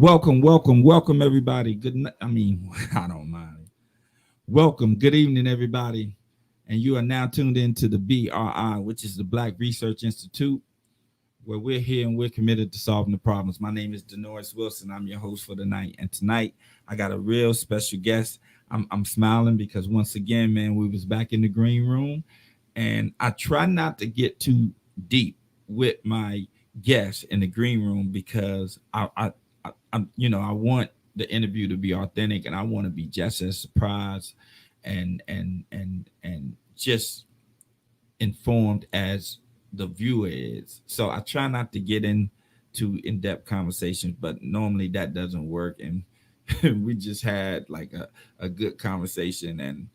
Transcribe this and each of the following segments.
Welcome, everybody. I don't mind. Welcome, good evening, everybody. And you are now tuned into the BRI, which is the Black Research Institute, where we're here and we're committed to solving the problems. My name is Denoris Wilson. I'm your host for the night. And tonight, I got a real special guest. I'm smiling because once again, man, we was back in the green room. And I try not to get too deep with my guests in the green room because I want the interview to be authentic, and I want to be just as surprised and just informed as the viewer is. So I try not to get into in-depth conversations, but normally that doesn't work. And we just had like a good conversation, and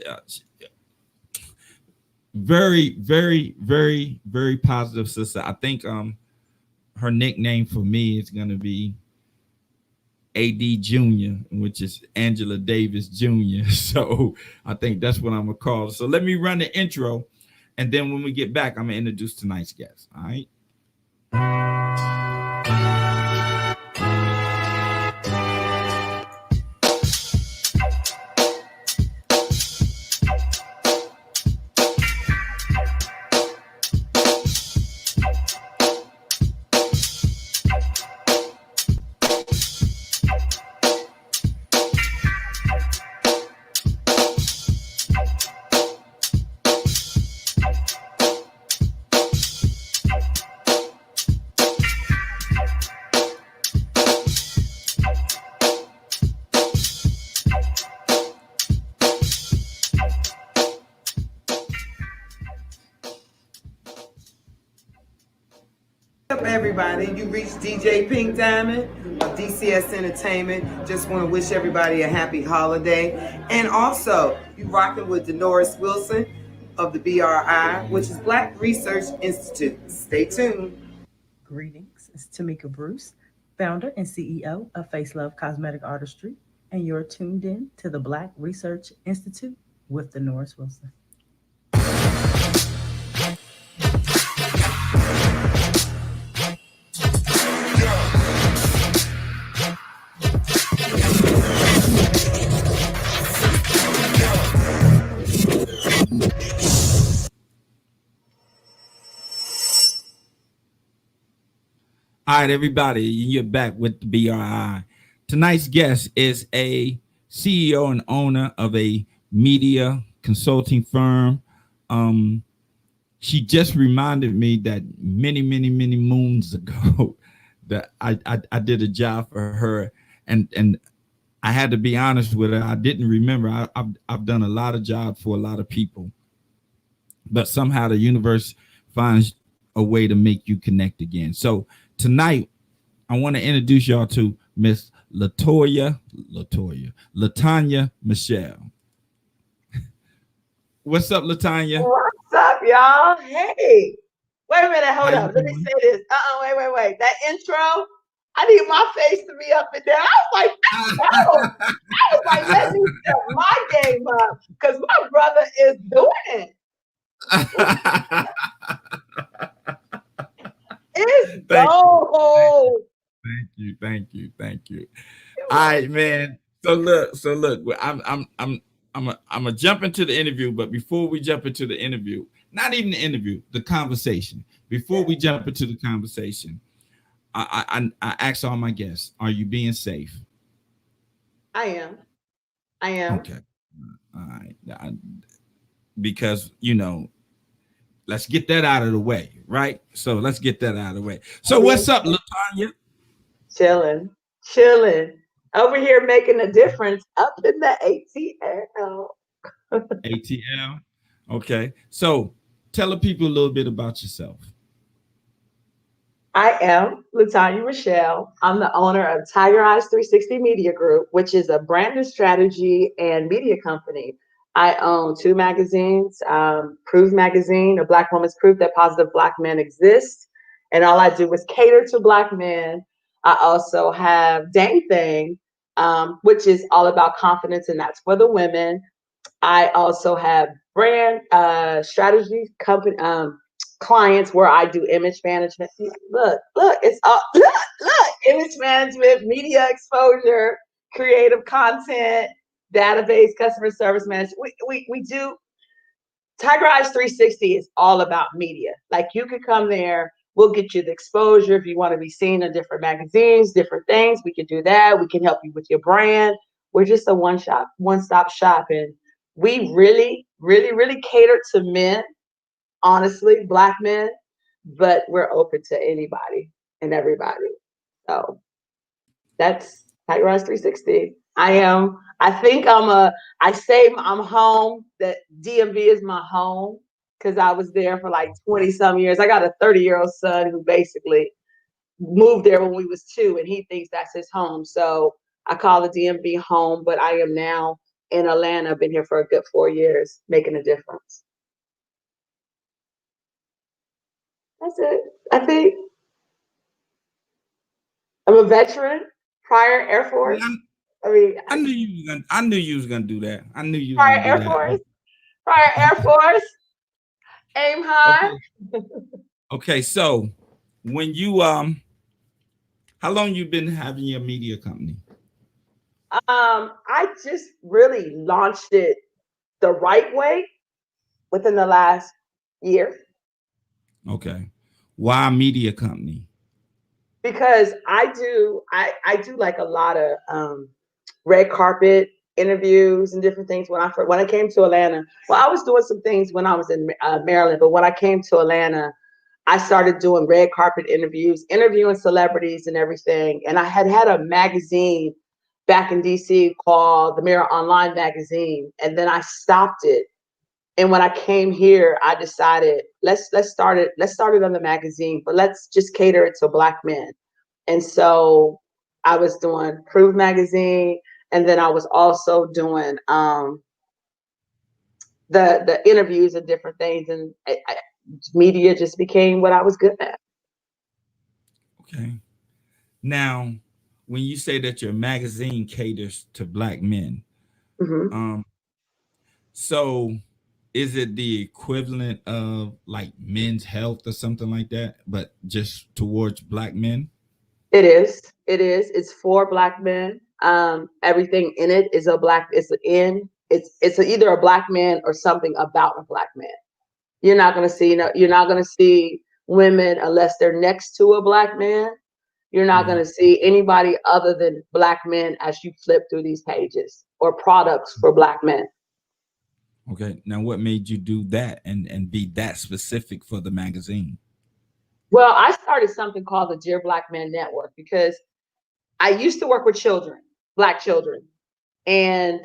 uh, very, very, very, very positive sister. I think her nickname for me is gonna be AD Junior, which is Angela Davis Jr. So I think that's what I'm gonna call her. So let me run the intro, and then when we get back, I'm gonna introduce tonight's guest. All right. Up everybody, you reached DJ Pink Diamond of DCS Entertainment. Just want to wish everybody a happy holiday. And also, you rocking with Denoris Wilson of the BRI, which is Black Research Institute. Stay tuned. Greetings, it's Tamika Bruce, founder and CEO of Face Love Cosmetic Artistry, and you're tuned in to the Black Research Institute with Denoris Wilson. All right, everybody, you're back with the BRI. Tonight's guest is a CEO and owner of a media consulting firm. She just reminded me that many moons ago that I did a job for her, and I had to be honest with her. I didn't remember. I've done a lot of jobs for a lot of people, but somehow the universe finds a way to make you connect again. So tonight, I want to introduce y'all to Miss Latonya Mechelle. What's up, Latonya? What's up, y'all? Hey, wait a minute, hold How you up. Let me doing? say this. Wait. That intro, I need my face to be up and down. No. I was like, let me step my game up because my brother is doing it's Thank gold. thank you. All right, man. So look. I'm gonna jump into the interview, but before we jump into the interview, not even the interview, the conversation. Before we jump into the conversation, I ask all my guests, are you being safe? I am. I am. Okay. All right. Because let's get that out of the way, right? So let's get that out of the way. So what's up, Latonya? Chilling. Over here making a difference up in the ATL. ATL. Okay. So tell the people a little bit about yourself. I am Latonya Mechelle. I'm the owner of TygerEyez 360 Media Group, which is a branding strategy and media company. I own two magazines, Proof Magazine, A Black Woman's Proof That Positive Black Men Exist. And all I do is cater to Black men. I also have Dang Thing, which is all about confidence, and that's for the women. I also have brand strategy company, clients where I do image management. Look, it's up. Look, image management, media exposure, creative content, database, customer service management. We do. TygerEyez 360 is all about media. Like, you could come there. We'll get you the exposure. If you want to be seen in different magazines, different things, we can do that. We can help you with your brand. We're just a one-stop shop. And we really, really, really cater to men, honestly, Black men, but we're open to anybody and everybody. So that's TygerEyez 360. I say I'm home, that DMV is my home, because I was there for like 20 some years. I got a 30-year-old son who basically moved there when we was 2, and he thinks that's his home. So I call the DMV home, but I am now in Atlanta. I've been here for a good 4 years, making a difference. That's it. I think I'm a veteran, prior Air Force. I knew you was gonna do that. I knew you was Prior gonna do Air Force, prior Air Force, aim high. Okay. Okay, so when you how long you been having your media company? I just really launched it the right way within the last year. Okay. Why a media company? Because I do like a lot of red carpet interviews and different things. When I came to Atlanta, well, I was doing some things when I was in Maryland, but when I came to Atlanta, I started doing red carpet interviews, interviewing celebrities and everything. And I had a magazine back in DC called the Mirror Online magazine, and then I stopped it. And when I came here, I decided let's start it on the magazine, but let's just cater it to Black men. And so I was doing Prove magazine, and then I was also doing the interviews and different things, and media just became what I was good at. Okay. Now, when you say that your magazine caters to Black men, Mm-hmm. so is it the equivalent of like Men's Health or something like that, but just towards Black men? It is. It is. It's for Black men. Everything in it is a black. It's either a Black man or something about a Black man. You're not gonna see. You're not gonna see women unless they're next to a Black man. You're not Mhm. gonna see anybody other than Black men as you flip through these pages, or products for Black men. Okay. Now, what made you do that and be that specific for the magazine? Well, I started something called the Dear Black Men Network because I used to work with children, Black children. And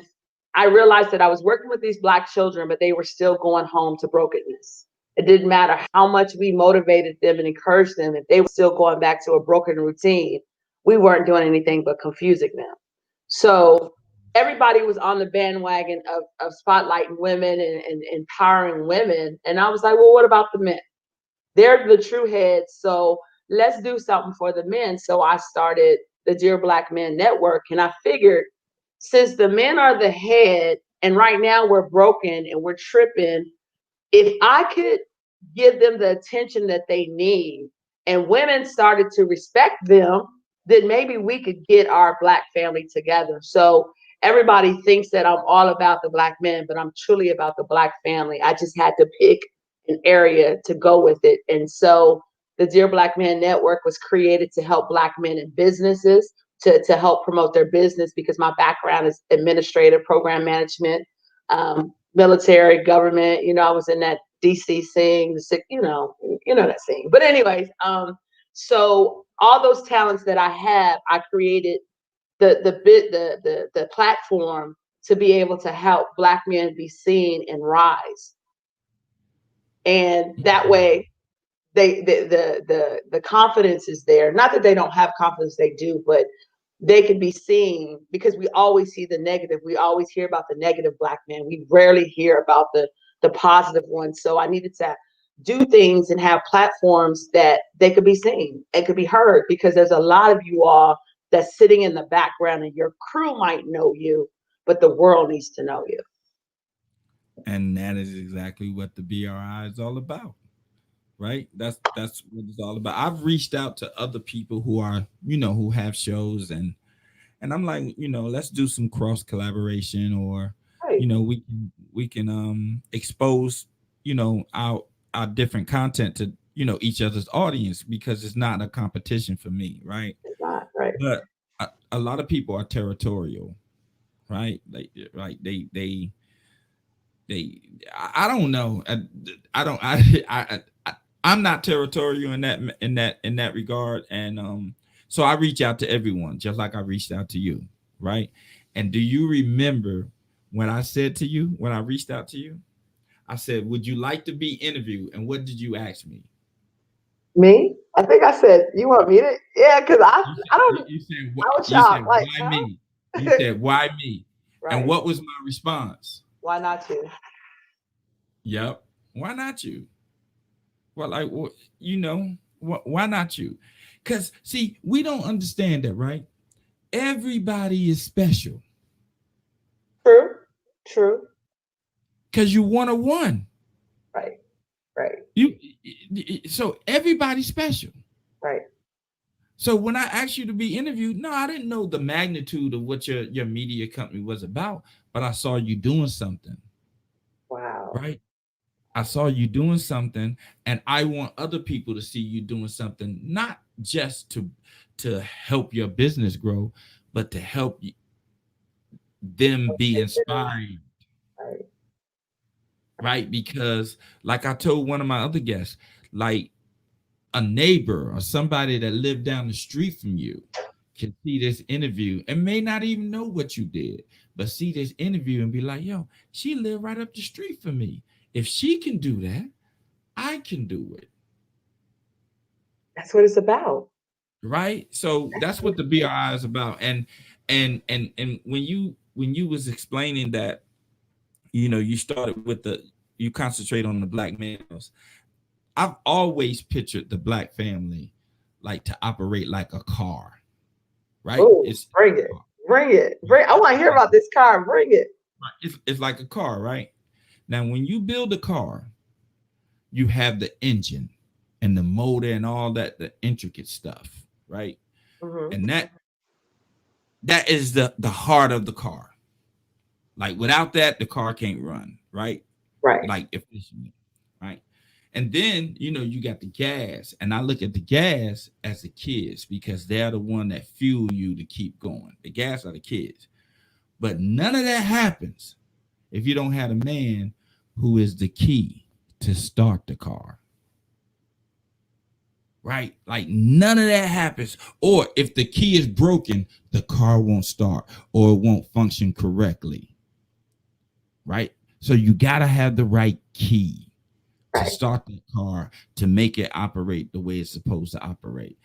I realized that I was working with these Black children, but they were still going home to brokenness. It didn't matter how much we motivated them and encouraged them, if they were still going back to a broken routine, we weren't doing anything but confusing them. So everybody was on the bandwagon of spotlighting women and empowering women. And I was like, well, what about the men? They're the true heads. So let's do something for the men. So I started the Dear Black Men Network. And I figured, since the men are the head, and right now we're broken and we're tripping, if I could give them the attention that they need, and women started to respect them, then maybe we could get our Black family together. So everybody thinks that I'm all about the Black men, but I'm truly about the Black family. I just had to pick an area to go with it. And so the Dear Black Men Network was created to help Black men in businesses, to help promote their business, because my background is administrative, program management, military, government. I was in that DC scene, that scene. But anyways, so all those talents that I have, I created the platform to be able to help Black men be seen and rise. And that way, the confidence is there. Not that they don't have confidence, they do, but they can be seen, because we always see the negative. We always hear about the negative Black men. We rarely hear about the positive ones. So I needed to do things and have platforms that they could be seen and could be heard, because there's a lot of you all that's sitting in the background, and your crew might know you, but the world needs to know you. And that is exactly what the BRI is all about. right? That's what it's all about. I've reached out to other people who are, who have shows, and I'm like, let's do some cross collaboration, or Right. we can expose, our different content to, each other's audience, because it's not a competition for me, right? It's not right. But a lot of people are territorial, right? Like, right, they I don't know. I don't I'm not territorial in that regard, and so I reach out to everyone just like I reached out to you, right? And do you remember when I said to you, when I reached out to you, I said, would you like to be interviewed, and what did you ask me? Me? I think I said, you want me to? Yeah, because You said, I you, don't, you said what? I was You said shocked. Like, why huh? me? You said why me? And Right. what was my response? Why not you? Yep. Why not you? Well, like, why not you? Because, see, we don't understand that, right? Everybody is special True. True. because you one of one. Right. Right. You so everybody's special. Right. So when I asked you to be interviewed, no, I didn't know the magnitude of what your media company was about, but I saw you doing something, Wow. right? I saw you doing something, and I want other people to see you doing something, not just to help your business grow, but to help them be inspired, Right. right? Because, like I told one of my other guests, like a neighbor or somebody that lived down the street from you can see this interview and may not even know what you did, but see this interview and be like, yo, she lived right up the street from me. If she can do that, I can do it. That's what it's about. Right, so that's what the BRI is about. And when you was explaining that, you started with you concentrate on the black males. I've always pictured the black family like to operate like a car, right? Oh, bring it. Bring it. Bring. I want to hear about this car. Bring it. It's like a car, right? Now when you build a car, you have the engine and the motor and all that, the intricate stuff, right? Mm-hmm. And that is the heart of the car. Like without that, the car can't run, right? Right. Like efficiently, right? And then you got the gas, and I look at the gas as the kids because they're the one that fuel you to keep going. The gas are the kids, but none of that happens if you don't have a man who is the key to start the car, right? Like none of that happens. Or if the key is broken, the car won't start or it won't function correctly, right? So you got to have the right key to Right. start the car to make it operate the way it's supposed to operate.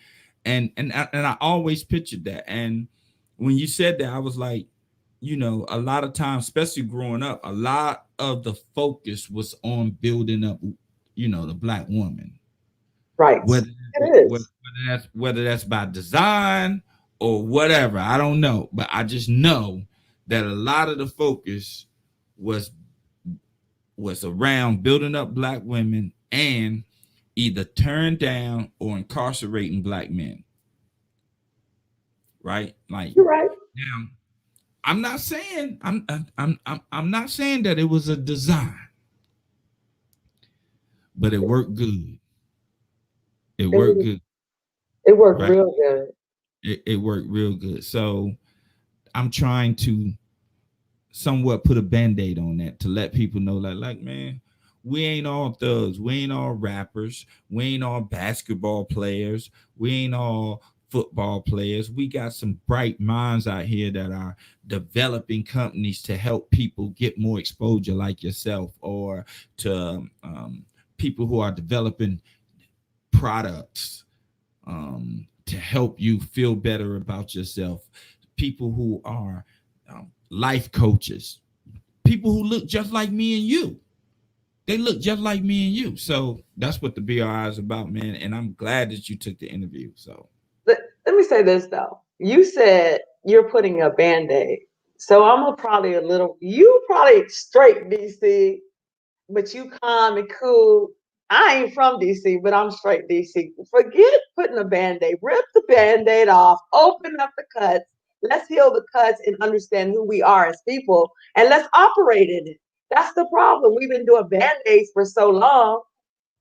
And I always pictured that. And when you said that, I was like, a lot of times, especially growing up, a lot of the focus was on building up, the black woman. Right. Whether It whether is. whether that's by design or whatever, I don't know. But I just know that a lot of the focus was was around building up black women and either turn down or incarcerating black men, right? Like You're right. now, I'm not saying that it was a design, but it worked good. It It, worked was- good, it worked right? real good. It worked real good. So I'm trying to somewhat put a band-aid on that to let people know like man, we ain't all thugs, we ain't all rappers, we ain't all basketball players, we ain't all football players. We got some bright minds out here that are developing companies to help people get more exposure like yourself, or to people who are developing products to help you feel better about yourself, people who are life coaches, people who look just like me and you. They look just like me and you. So that's what the BRI is about, man. And I'm glad that you took the interview. So Let me say this though. You said you're putting a band-aid. So I'm probably you probably straight DC, but you calm and cool. I ain't from DC, but I'm straight DC. Forget putting a Band-Aid. Rip the Band-Aid off. Open up the cuts. Let's heal the cuts and understand who we are as people. And let's operate in it. That's the problem. We've been doing Band-Aids for so long.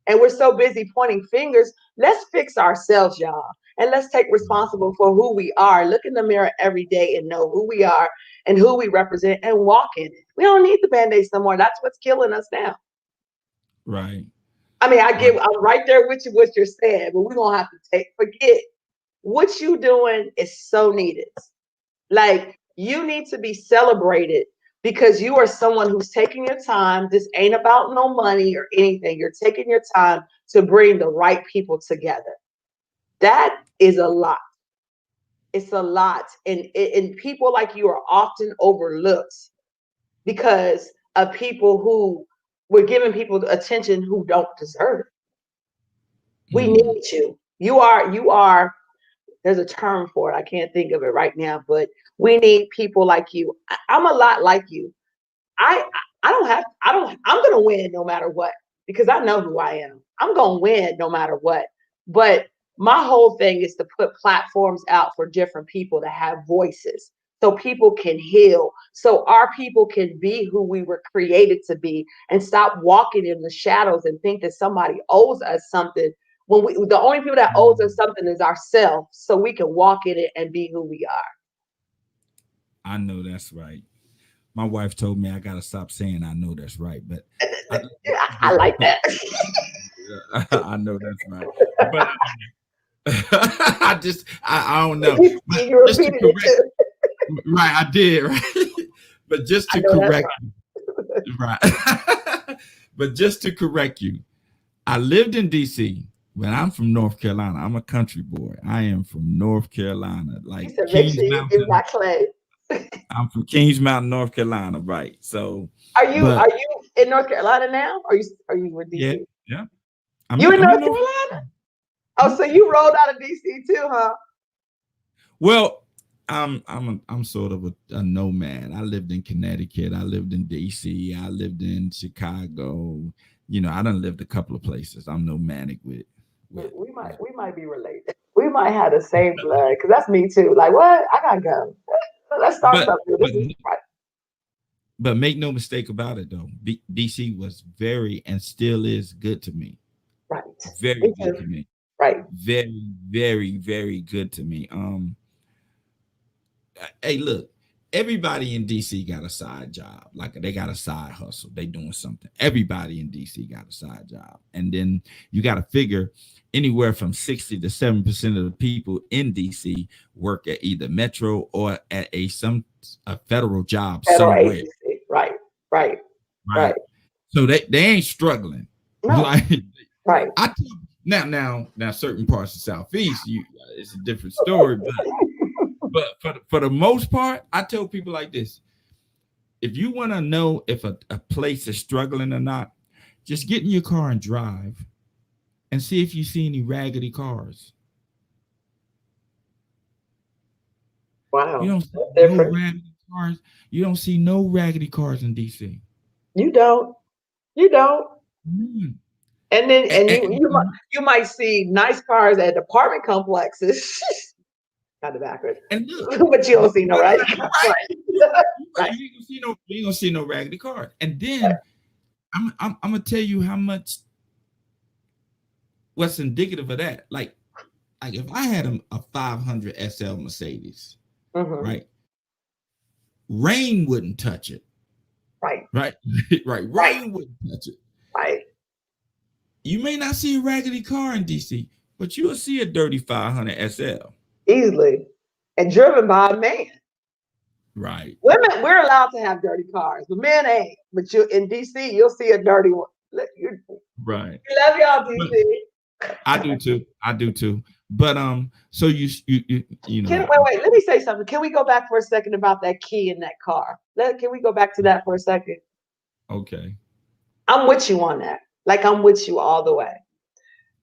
And we're so busy pointing fingers. Let's fix ourselves, y'all. And let's take responsible for who we are. Look in the mirror every day and know who we are and who we represent and walk in it. We don't need the Band-Aids no more. That's what's killing us now. Right. I mean, I'm right there with you, what you're saying, but we're going to have to forget what you doing is so needed. Like, you need to be celebrated because you are someone who's taking your time. This ain't about no money or anything. You're taking your time to bring the right people together. That is a lot. It's a lot. And people like you are often overlooked because of people who we're giving people attention who don't deserve it. We need you. You are, there's a term for it. I can't think of it right now, but we need people like you. I'm a lot like you. I'm gonna win no matter what, because I know who I am. I'm gonna win no matter what. But my whole thing is to put platforms out for different people to have voices so people can heal, so our people can be who we were created to be and stop walking in the shadows and think that somebody owes us something when the only people that owes us something is ourselves, so we can walk in it and be who we are. I know that's right. My wife told me I gotta stop saying I know that's right, but I like that. I know that's right. But I don't know. You repeated it too. Right, I did, right? But just to correct you, right. But just to correct you, I lived in DC. When I'm from North Carolina, I'm a country boy. I am from North Carolina, like Kings Mountain. I'm from Kings Mountain, North Carolina, right? So, are you in North Carolina now? Are you in DC? Yeah. You in North Carolina? Oh, so you rolled out of DC too, huh? Well, I'm sort of a nomad. I lived in Connecticut. I lived in DC. I lived in Chicago. You know, I done lived a couple of places. I'm nomadic with. We might be related. We might have the same blood because that's me too. Like, what? I gotta go. Let's start something. This is right. But make no mistake about it, though. DC was very and still is good to me. Right. Very good to me. Right. Very, very, very good to me. Hey, look. Everybody in DC got a side job. Like, they got a side hustle. They doing something. Everybody in DC got a side job. And then you got to figure anywhere from 60 to 7% of the people in DC work at either Metro or at a federal job somewhere. Agency. Right. So they ain't struggling. No. Like, right. Now certain parts of Southeast, it's a different story, but for the most part, I tell people like this: if you want to know if a place is struggling or not, just get in your car and drive and see if you see any raggedy cars. Wow. You don't see no raggedy cars. You don't see no raggedy cars in DC. You don't. And then you might see nice cars at apartment complexes. Kind of backwards. But you don't see no raggedy cars. Right. You ain't gonna see no raggedy cars. And then I'm gonna tell you how much. What's indicative of that? Like if I had a 500 SL Mercedes, right? Rain wouldn't touch it. Right. Rain wouldn't touch it. Right. You may not see a raggedy car in DC, but you'll see a dirty 500 SL. Easily. And driven by a man. Right. Women, we're allowed to have dirty cars, but men ain't. But you in DC, you'll see a dirty one. Right. We love y'all, DC. I do too. But so you know. Wait. Let me say something. Can we go back for a second about that key in that car? Can we go back to that for a second? Okay. I'm with you on that. Like, I'm with you all the way.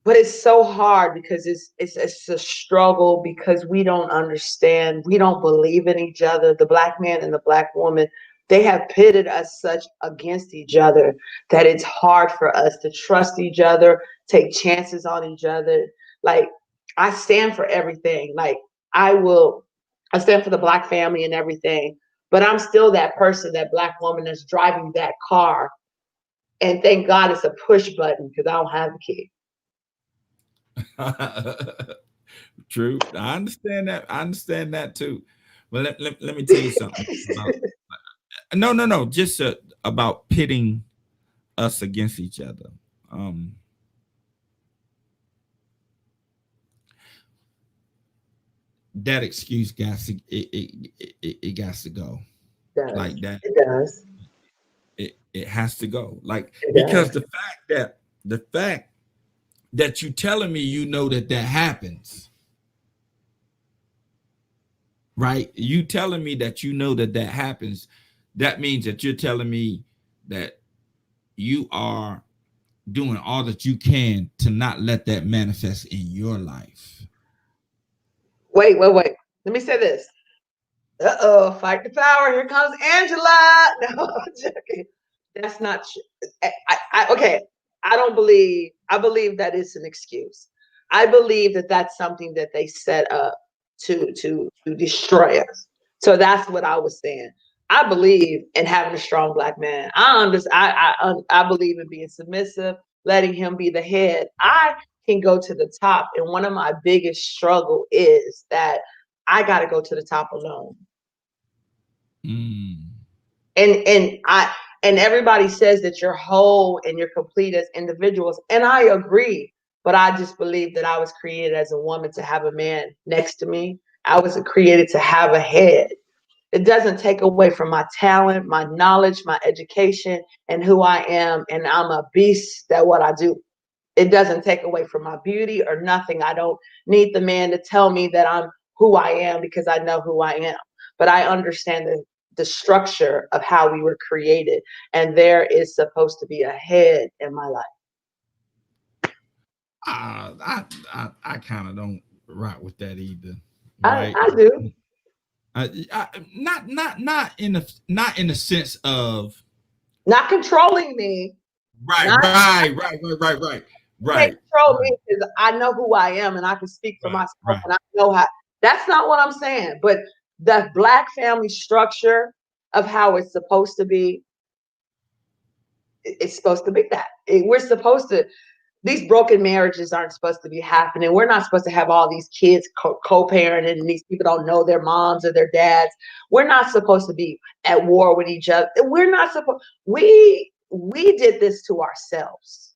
But it's so hard because it's a struggle because we don't understand. We don't believe in each other. The Black man and the Black woman, They have pitted us such against each other that it's hard for us to trust each other, take chances on each other. Like, I stand for everything. Like, I stand for the Black family and everything, but I'm still that person, that Black woman that's driving that car. And thank God it's a push button because I don't have a kid. True. I understand that. I understand that too. But let me tell you something about no, just about pitting us against each other. That excuse got to it got to go. It does. Like that. It does. It has to go. Like, It because does. the fact that you telling me you know that happens, right? You telling me that you know that happens. That means that you're telling me that you are doing all that you can to not let that manifest in your life. Wait. Let me say this. Fight the power. Here comes Angela. No, I'm joking. That's not true. Okay. I believe that it's an excuse. I believe that that's something that they set up to destroy us. So that's what I was saying. I believe in having a strong Black man. I believe in being submissive, letting him be the head. I can go to the top, and one of my biggest struggle is that I got to go to the top alone. Mm. And everybody says that you're whole and you're complete as individuals, and I agree. But I just believe that I was created as a woman to have a man next to me. I was created to have a head. It doesn't take away from my talent, my knowledge, my education, and who I am. And I'm a beast at what I do. It doesn't take away from my beauty or nothing. I don't need the man to tell me that I'm who I am because I know who I am. But I understand the structure of how we were created. And there is supposed to be a head in my life. I kind of don't rock with that either, I, right? I do. Not in the sense of Not controlling me. right, Not right, right, right, right, right, You can't right, control right, me because I know who I am and I can speak for right, myself right. and I know how. That's not what I'm saying. But the Black family structure of how it's supposed to be, it's supposed to be that. We're supposed to, these broken marriages aren't supposed to be happening. We're not supposed to have all these kids co-parenting and these people don't know their moms or their dads. We're not supposed to be at war with each other. We're not supposed, we did this to ourselves.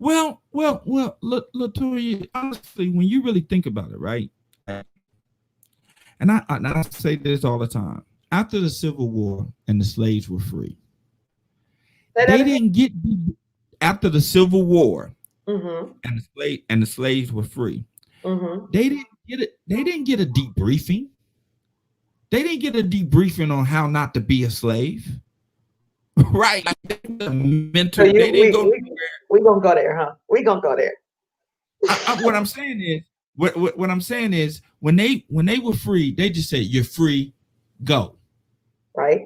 Look, Latonya, honestly, when you really think about it, right? And I say this all the time. After the Civil War and the slaves were free, Say that they again. didn't get after the Civil War Mm-hmm. and the slaves were free. Mm-hmm. They didn't get it. They didn't get a debriefing. They didn't get a debriefing on how not to be a slave, right? Like, So mental. you They didn't go. we gonna go there, huh? We gonna go there. What I'm saying is, what I'm saying is, when they were free, they just said, "You're free, go." Right.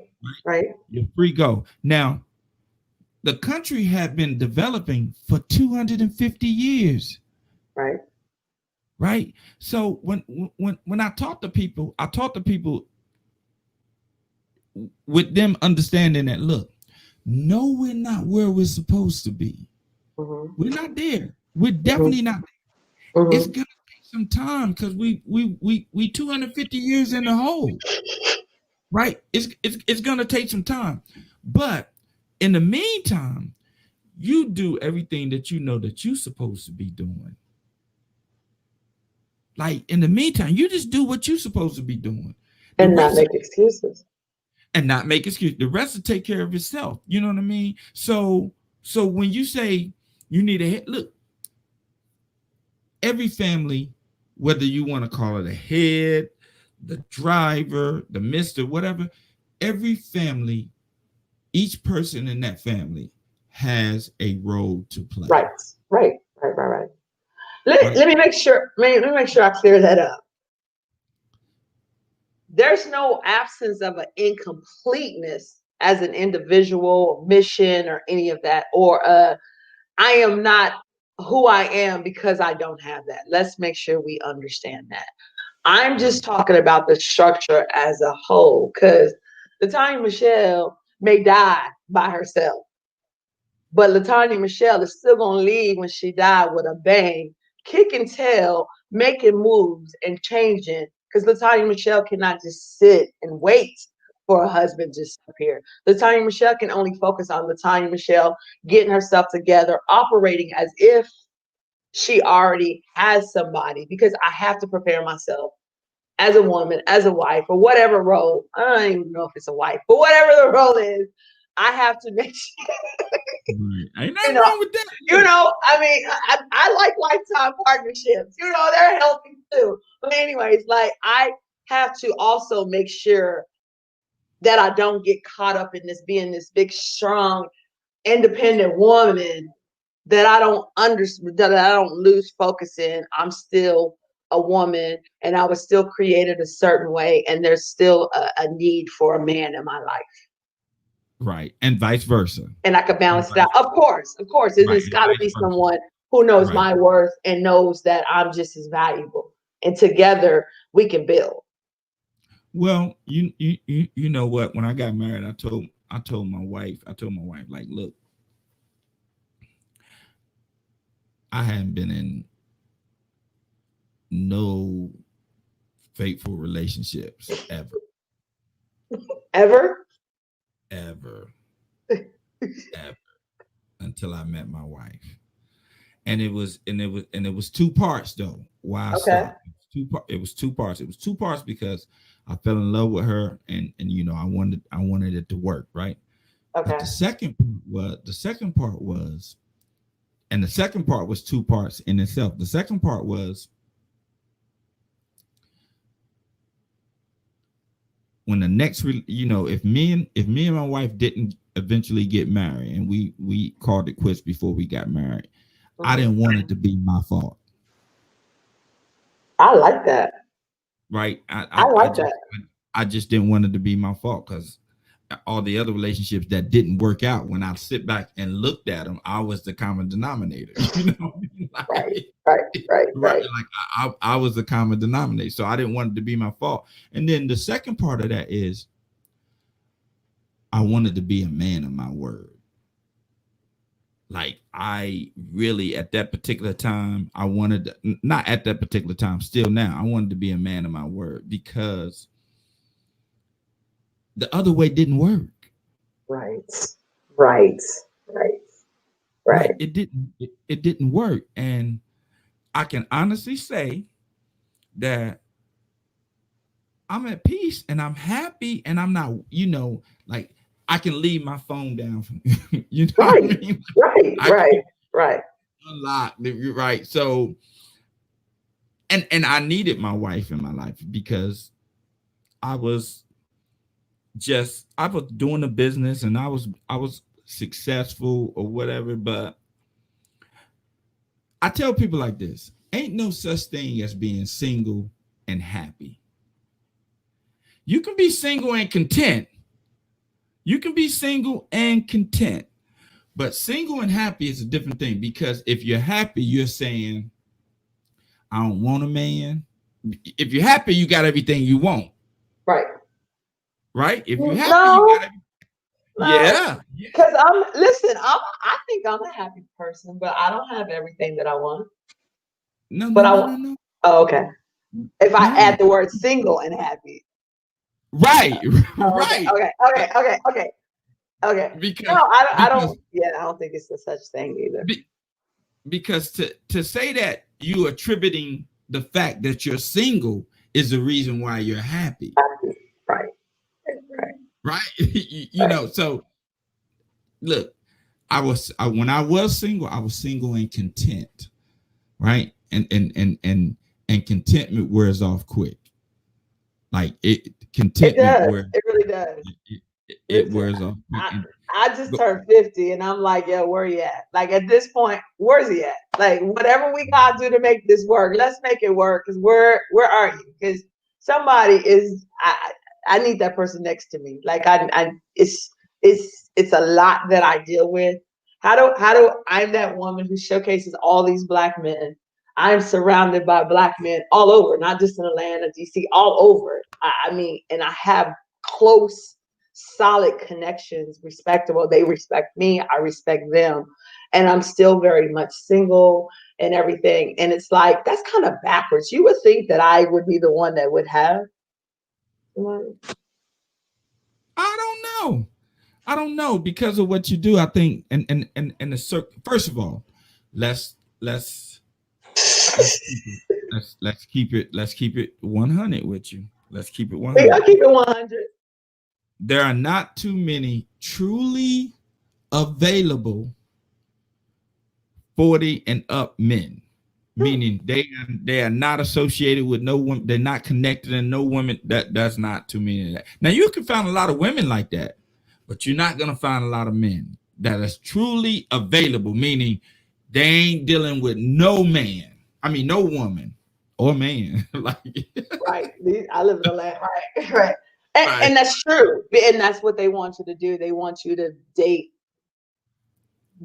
Right. You're free, go. Now, the country had been developing for 250 years, Right. right? So when I talk to people, with them understanding that, look, no, we're not where we're supposed to be. Mm-hmm. We're not there. We're definitely not there. Mm-hmm. It's gonna take some time because we 250 years in the hole, right? It's gonna take some time, but in the meantime, you do everything that you know that you're supposed to be doing. Like, in the meantime, you just do what you're supposed to be doing. The And not rest make excuses. and not make excuses. The rest will take care of itself. You know what I mean? So when you say you need a head, look, every family, whether you want to call it a head, the driver, the mister, whatever, every family, each person in that family has a role to play. Right. Right. Right. Right. Right. Let Right? me make sure. Let me make sure I clear that up. there's no absence of an incompleteness as an individual mission or any of that, or I am not who I am because I don't have that. Let's make sure we understand that. I'm just talking about the structure as a whole, because Latonya Mechelle may die by herself, but Latonya Mechelle is still gonna leave when she died with a bang, kicking tail, making moves and changing. Because Latonya Mechelle cannot just sit and wait for a husband to disappear. Latonya Mechelle can only focus on Latonya Mechelle getting herself together, operating as if she already has somebody. Because I have to prepare myself as a woman, as a wife, or whatever role. I don't even know if it's a wife, but whatever the role is, I have to make sure. Right. Ain't nothing wrong with that. I mean, I like lifetime partnerships. They're healthy too. But anyways, like, I have to also make sure that I don't get caught up in this being this big, strong, independent woman, that I don't understand, that I don't lose focus in. I'm still a woman, and I was still created a certain way, and there's still a need for a man in my life. Right. And vice versa. And I could balance it out. Of course. It's got to be someone who knows my worth and knows that I'm just as valuable. And together we can build. Well, you know what? When I got married, I told my wife, like, look, I hadn't been in no faithful relationships ever. Ever? Until I met my wife. And it was two parts though. Why I stopped. It was two parts. It was two parts because I fell in love with her, and I wanted it to work, right? Okay. But the second part was two parts in itself. The second part was when the next, if me and my wife didn't eventually get married, and we called it quits before we got married, I didn't want it to be my fault. I like that. Right. I just didn't want it to be my fault, because all the other relationships that didn't work out, when I sit back and looked at them, I was the common denominator. Right. Like I was the common denominator. So I didn't want it to be my fault. And then the second part of that is I wanted to be a man of my word. Like, I really, at that particular time, not at that particular time, still now, I wanted to be a man of my word, because the other way didn't work. Right. It didn't work. And I can honestly say that I'm at peace and I'm happy, and I'm not, like, I can leave my phone down from what I mean? Right. Unlocked, right. So, and I needed my wife in my life, because I was doing a business, and I was successful or whatever. But I tell people like this: ain't no such thing as being single and happy. You can be single and content. But single and happy is a different thing, because if you're happy, you're saying, I don't want a man. If you're happy, you got everything you want. Right? If you're happy, you got everything. Yeah. Because I think I'm a happy person, but I don't have everything that I want. No. Oh, okay. If I add the word single and happy. Right. Okay. Because I don't think it's a such thing either. Because to say that you attributing the fact that you're single is the reason why you're happy. Right. So look, when I was single and content, right? And contentment wears off quick. Like contentment it really does. It wears off. I just turned 50, and I'm like, yo, where you at? Like, at this point, where's he at? Like, whatever we gotta do to make this work, let's make it work. Because where are you? Because somebody is, I need that person next to me. Like it's a lot that I deal with. I'm that woman who showcases all these black men. I'm surrounded by black men all over, not just in Atlanta, DC, all over. I mean, and I have close, solid connections, respectable. They respect me, I respect them. And I'm still very much single and everything. And it's like, that's kind of backwards. You would think that I would be the one that would have one. I don't know because of what you do. I think, and the circle. First of all, let's let's let's keep it 100 with you. Let's keep it I'll 100. keep it 100. There are not too many truly available 40 and up men, meaning they are not associated with no woman. They're not connected to no woman. That's not too many of that. Now you can find a lot of women like that, but you're not gonna find a lot of men that is truly available, meaning they ain't dealing with no man. I mean, no woman or man. Like, Right. I live in Atlanta. Right. Right. And, right. and that's true. And that's what they want you to do. They want you to date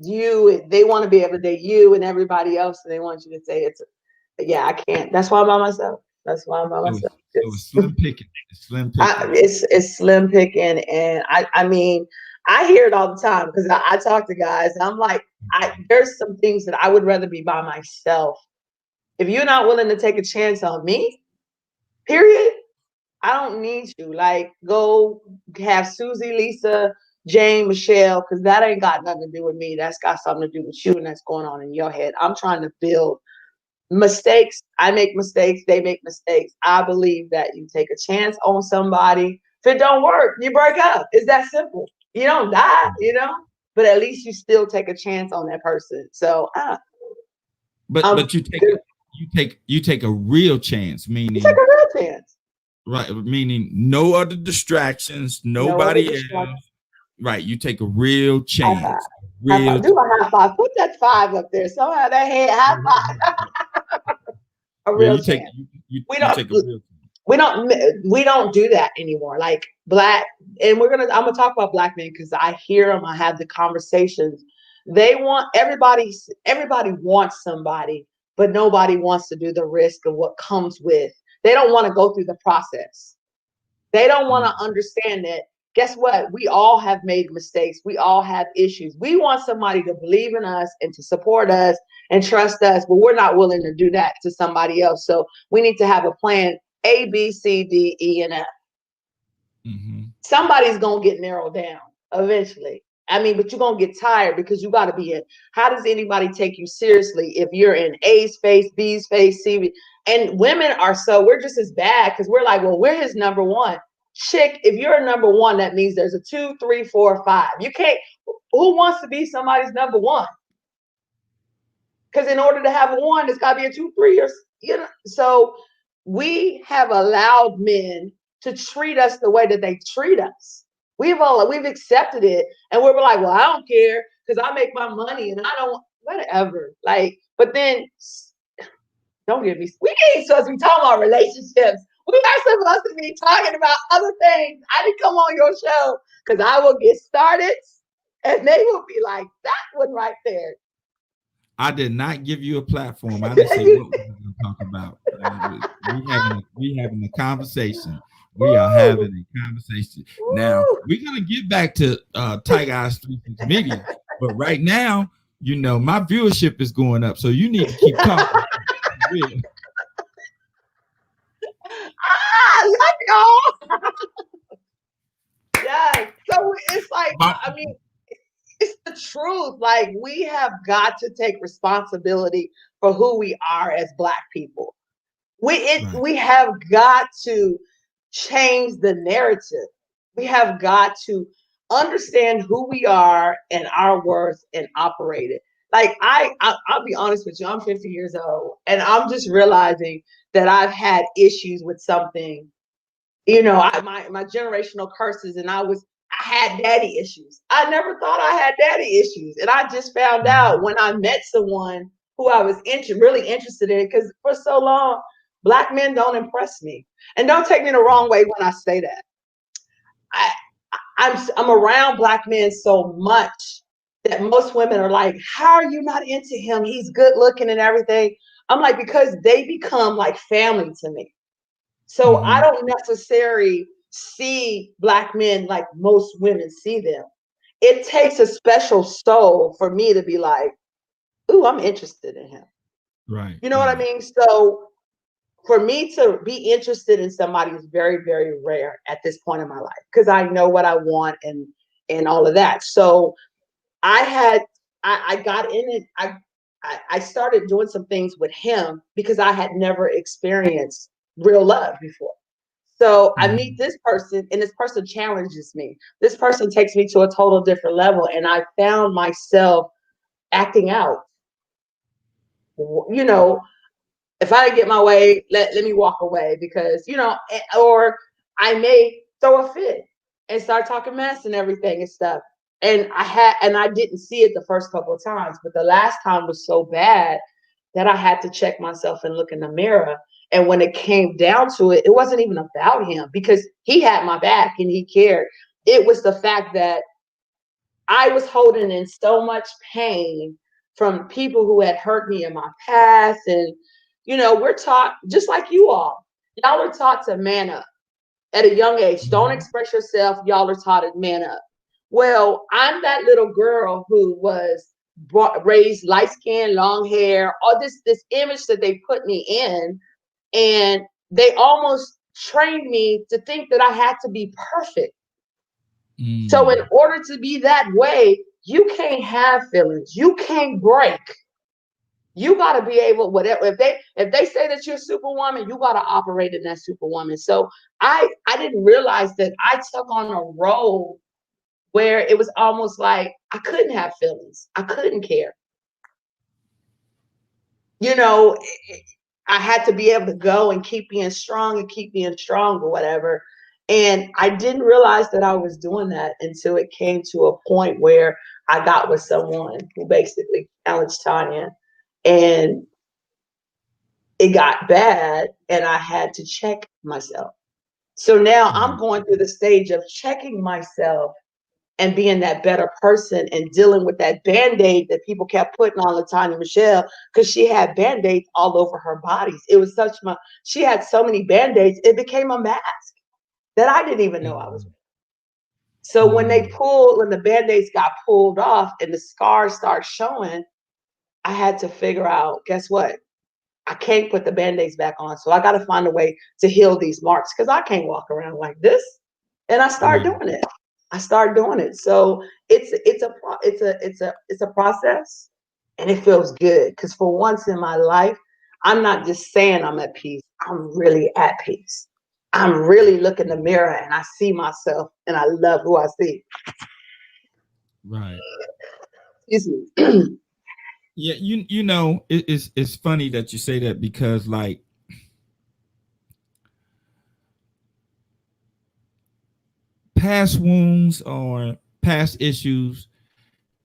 you. They want to be able to date you and everybody else. And they want you to say yeah, I can't. That's why I'm by myself. That's why I'm by myself. So it's slim picking. It's slim picking. It's slim picking. And I mean, I hear it all the time because I talk to guys and I'm like, there's some things that I would rather be by myself. If you're not willing to take a chance on me, period, I don't need you. Like, go have Susie, Lisa, Jane, Mechelle, because that ain't got nothing to do with me. That's got something to do with you and that's going on in your head. I'm trying to build mistakes. I make mistakes. They make mistakes. I believe that you take a chance on somebody. If it don't work, you break up. It's that simple. You don't die, but at least you still take a chance on that person. So, but you take a real chance, meaning you take a real chance. Right, meaning no other distractions, nobody else. Right, you take a real chance. High five. Do a high five. Put that 5 up there. Somehow that head high five. A real chance. We don't do that anymore. Like black, and I'm gonna talk about black men because I hear them. I have the conversations. They want everybody wants somebody, but nobody wants to do the risk of what comes with. They don't want to go through the process. They don't want to understand that. Guess what? We all have made mistakes. We all have issues. We want somebody to believe in us and to support us and trust us, but we're not willing to do that to somebody else. So we need to have a plan A, B, C, D, E, and F. Mm-hmm. Somebody's going to get narrowed down eventually. I mean, but you're going to get tired because you got to be in. How does anybody take you seriously if you're in A's face, B's face, C? And women we're just as bad because we're like, well, we're his number one. Chick, if you're a number one, that means there's a 2, 3, 4, 5. You can't, who wants to be somebody's number one? Because in order to have a one, it's got to be a 2, 3, or, so we have allowed men to treat us the way that they treat us. We've accepted it, and we're like, well, I don't care because I make my money and I don't, whatever. Like, but then, don't get me, we ain't supposed to be talking about relationships. We are supposed to be talking about other things. I didn't come on your show because I will get started and they will be like, that one right there. I did not give you a platform. I didn't say what we're going to talk about. We having a conversation. We are having a conversation. Now, we're going to get back to TygerEyez 360 Media. But right now, my viewership is going up. So you need to keep talking. Love y'all. Yes. So it's like, I mean, it's the truth. Like, we have got to take responsibility for who we are as Black people. We have got to change the narrative. We have got to understand who we are and our worth and operate it. Like, I'll be honest with you, I'm 50 years old and I'm just realizing that I've had issues with something, my generational curses, and I had daddy issues. I never thought I had daddy issues. And I just found out when I met someone who I was really interested in, because for so long, Black men don't impress me. And don't take me the wrong way when I say that. I, I'm around Black men so much that most women are like, how are you not into him? He's good looking and everything. I'm like, because they become like family to me. So I don't necessarily see Black men like most women see them. It takes a special soul for me to be like, ooh, I'm interested in him. Right. You know what I mean? So for me to be interested in somebody is very, very rare at this point in my life because I know what I want and all of that. So I got in it. I started doing some things with him because I had never experienced real love before. So I meet this person and this person challenges me. This person takes me to a total different level. And I found myself acting out. You know, if I didn't get my way, let me walk away because, you know, or I may throw a fit and start talking mess and everything and stuff. And I didn't see it the first couple of times, but the last time was so bad that I had to check myself and look in the mirror. And when it came down to it, it wasn't even about him because he had my back and he cared. It was the fact that I was holding in so much pain from people who had hurt me in my past. And, you know, we're taught, just like you all, y'all are taught to man up at a young age. Don't express yourself. Y'all are taught to man up. Well, I'm that little girl who was raised light skin, long hair, all this image that they put me in. And they almost trained me to think that I had to be perfect. So in order to be that way, you can't have feelings. You can't break. You got to be able, whatever, if they say that you're a superwoman, you got to operate in that superwoman. So I didn't realize that I took on a role where it was almost like I couldn't have feelings. I couldn't care. You know, I had to be able to go and keep being strong or whatever. And I didn't realize that I was doing that until it came to a point where I got with someone who basically challenged Tanya, and it got bad and I had to check myself. So now I'm going through the stage of checking myself and being that better person and dealing with that Band-Aid that people kept putting on Latonya Mechelle because she had Band-Aids all over her bodies. It was she had so many Band-Aids, it became a mask that I didn't even know I was wearing. So when the Band-Aids got pulled off and the scars start showing, I had to figure out, guess what? I can't put the Band-Aids back on. So I got to find a way to heal these marks because I can't walk around like this. And I started doing it. So it's a process, and it feels good because for once in my life, I'm not just saying I'm at peace. I'm really at peace. I'm really looking in the mirror and I see myself and I love who I see. Right. Excuse me. Yeah, you know, it's funny that you say that because like past wounds or past issues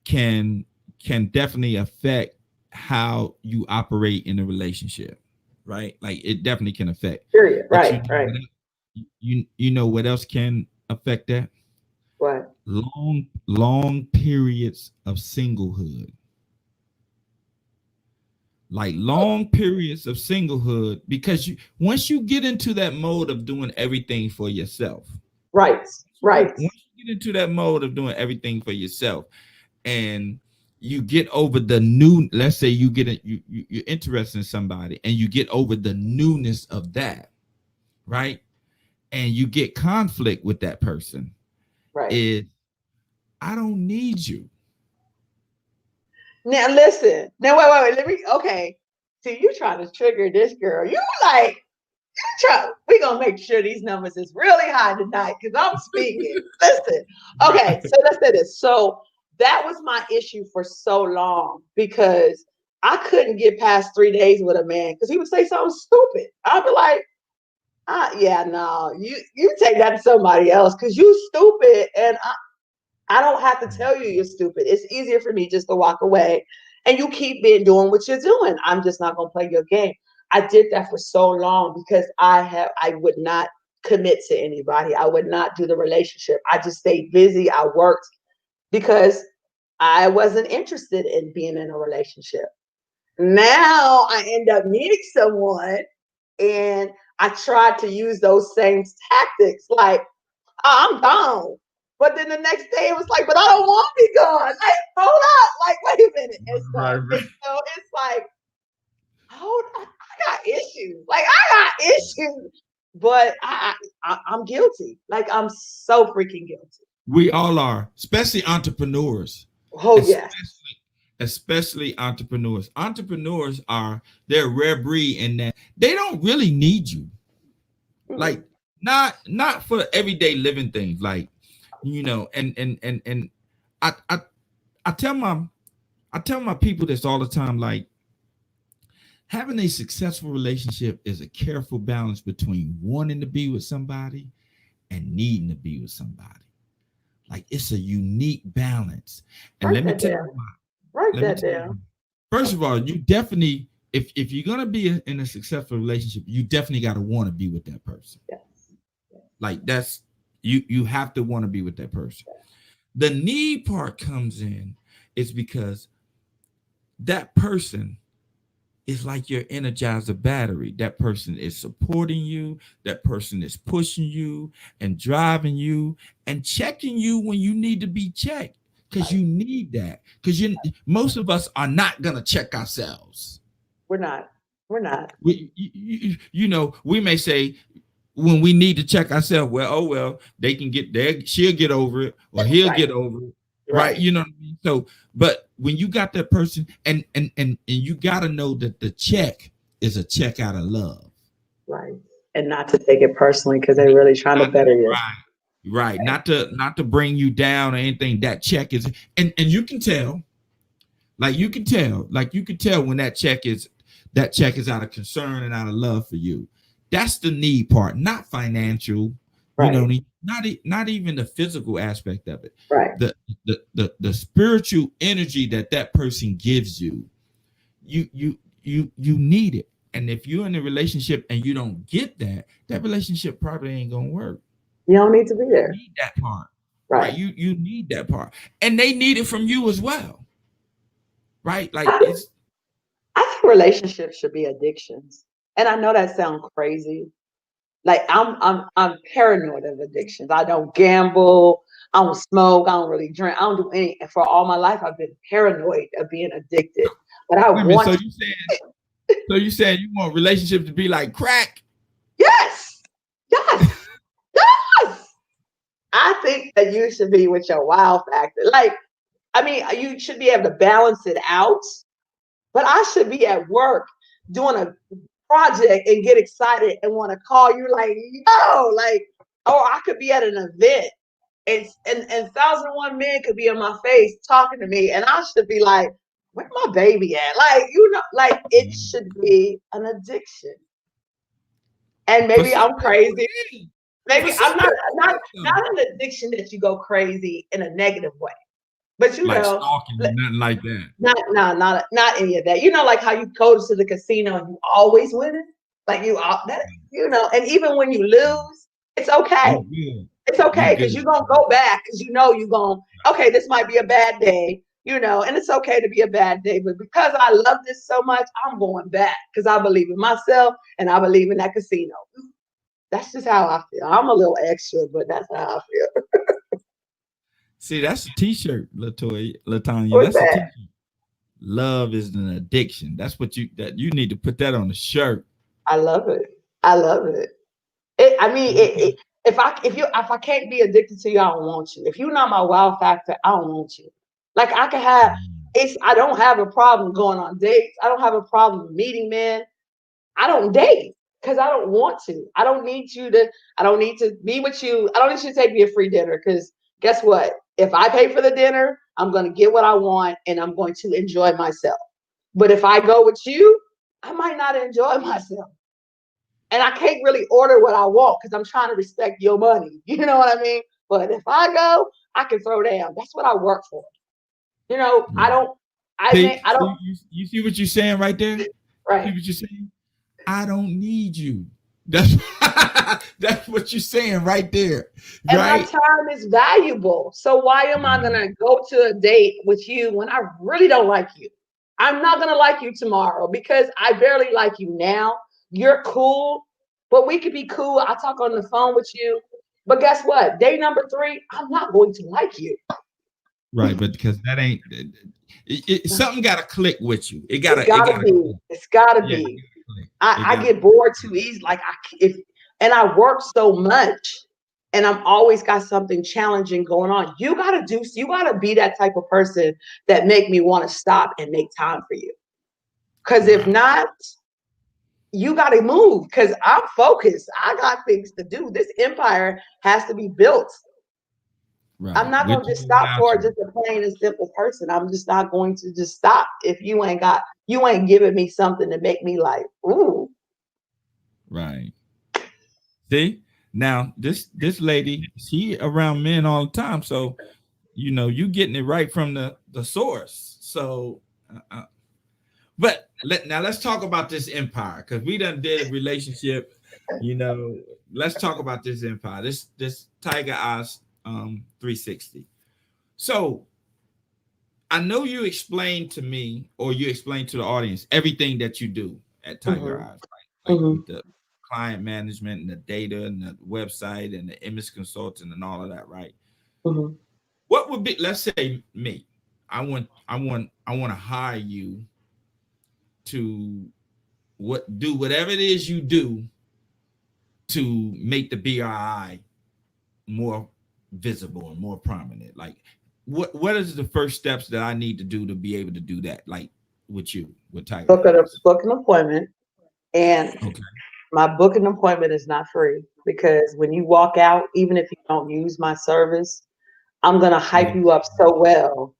can definitely affect how you operate in a relationship, right? Like it definitely can affect. Period. But Right. Right. you know what else can affect that? What? Long periods of singlehood. Like long periods of singlehood because once you get into that mode of doing everything for yourself, Right. Right. once you get into that mode of doing everything for yourself and you get over the new, let's say you get you're interested in somebody and you get over the newness of that, right? And you get conflict with that person, Right. I don't need you. Now listen. Now wait. Okay. See, you trying to trigger this girl. You like we gonna make sure these numbers is really high tonight because I'm speaking. Listen. Okay, so let's say this. So that was my issue for so long because I couldn't get past 3 days with a man because he would say something stupid. I'd be like, yeah, no, you take that to somebody else because you stupid and I don't have to tell you you're stupid. It's easier for me just to walk away and you keep doing what you're doing. I'm just not going to play your game. I did that for so long because I would not commit to anybody. I would not do the relationship. I just stayed busy. I worked because I wasn't interested in being in a relationship. Now I end up meeting someone and I tried to use those same tactics, like, oh, I'm gone. But then the next day it was like, but I don't want to be gone. Like, hold up, like, wait a minute. And so it's like, I got issues. Like, I got issues. But I'm guilty. Like, I'm so freaking guilty. We all are, especially entrepreneurs. Oh, yes. Especially entrepreneurs. Entrepreneurs they're a rare breed in that they don't really need you. Like, not for everyday living things, like, and I tell my people this all the time, like, having a successful relationship is a careful balance between wanting to be with somebody and needing to be with somebody. Like, it's a unique balance. And let me tell you why. Write that down. First of all, you definitely, if you're gonna be in a successful relationship, you definitely got to want to be with that person. Yes. Like, that's you have to want to be with that person. The need part comes in is because that person is like your energizer battery. That person is supporting you. That person is pushing you and driving you and checking you when you need to be checked. Because you need that. Because most of us are not gonna check ourselves. We're not. We may say when we need to check ourselves, well, they can get there, she'll get over it, or he'll get over it. Right. You know what I mean? So, but when you got that person and you gotta know that the check is a check out of love. Right. And not to take it personally because they're really trying to better you. Right. Not to bring you down or anything. That check is, and you can tell, you can tell when that check is out of concern and out of love for you. That's the need part, not financial, right. Not even the physical aspect of it. Right. The spiritual energy that person gives you, you need it. And if you're in a relationship and you don't get that relationship probably ain't gonna work. You don't need to be there. You need that part. Right. You need that part. And they need it from you as well. Right? Like, I think relationships should be addictions. And I know that sounds crazy. Like, I'm paranoid of addictions. I don't gamble. I don't smoke. I don't really drink. I don't do anything. And for all my life, I've been paranoid of being addicted. But I want. So you saying you want relationships to be like crack? Yes. I think that you should be with your wow factor. Like, I mean, you should be able to balance it out. But I should be at work doing a project and get excited and want to call you like, yo, like, or I could be at an event and 1,001 men could be in my face talking to me and I should be like, where my baby at? Like, like, it should be an addiction. And maybe I'm crazy. Maybe I'm not an addiction that you go crazy in a negative way. But like stalking, nothing like that. Not any of that. You know, like how you go to the casino and you always win it. Like and even when you lose, it's okay. It's okay because you're gonna go back because you're gonna, okay, this might be a bad day, and it's okay to be a bad day. But because I love this so much, I'm going back because I believe in myself and I believe in that casino. That's just how I feel. I'm a little extra, but that's how I feel. See, that's a t-shirt, Latonya. What's That's a t-shirt. Love is an addiction. That's what you need to put that on the shirt. I love it. If I can't be addicted to you, I don't want you. If you're not my wow factor, I don't want you. Like, I can have I don't have a problem going on dates. I don't have a problem meeting men. I don't date because I don't want to. I don't need to be with you. I don't need you to take me a free dinner because guess what? If I pay for the dinner, I'm going to get what I want and I'm going to enjoy myself. But if I go with you, I might not enjoy myself. And I can't really order what I want because I'm trying to respect your money. You know what I mean? But if I go, I can throw down. That's what I work for. I don't. You see what you're saying right there? Right. See what you're saying? I don't need you. That's that's what you're saying right there, And my right? time is valuable. So why am I gonna go to a date with you when I really don't like you? I'm not gonna like you tomorrow because I barely like you now. You're cool, but we could be cool. I talk on the phone with you. But guess what? Day number 3, I'm not going to like you. Right, but because that ain't something got to click with you. It's It gotta gotta be. It's gotta yeah, be. click. It I got get bored too easy. Like if and I work so much and I'm always got something challenging going on. You gotta be that type of person that make me want to stop and make time for you. Cause if right, not, you gotta move because I'm focused. I got things to do. This empire has to be built. I'm right. not With gonna just you, stop without for you. just a plain and simple person. I'm just not going to just stop if you ain't giving me something to make me like, ooh. Right. See, now this lady, she around men all the time, so you getting it right from the source. So, but now let's talk about this empire because we done did a relationship. You know, let's talk about this empire. This Tiger Eyes 360. So I know you explained to me or you explained to the audience everything that you do at Tiger Mhm, Eyes, like mhm, with the client management and the data and the website and the image consultant and all of that, right? mhm. What would be, let's say me, I want to hire you to do whatever it is you do to make the BRI more visible and more prominent. Like what is the first steps that I need to do to be able to do that? Like with Tiger Eyes. Book an appointment, and Okay. my booking appointment is not free because when you walk out, even if you don't use my service, I'm gonna You hype gonna you up so well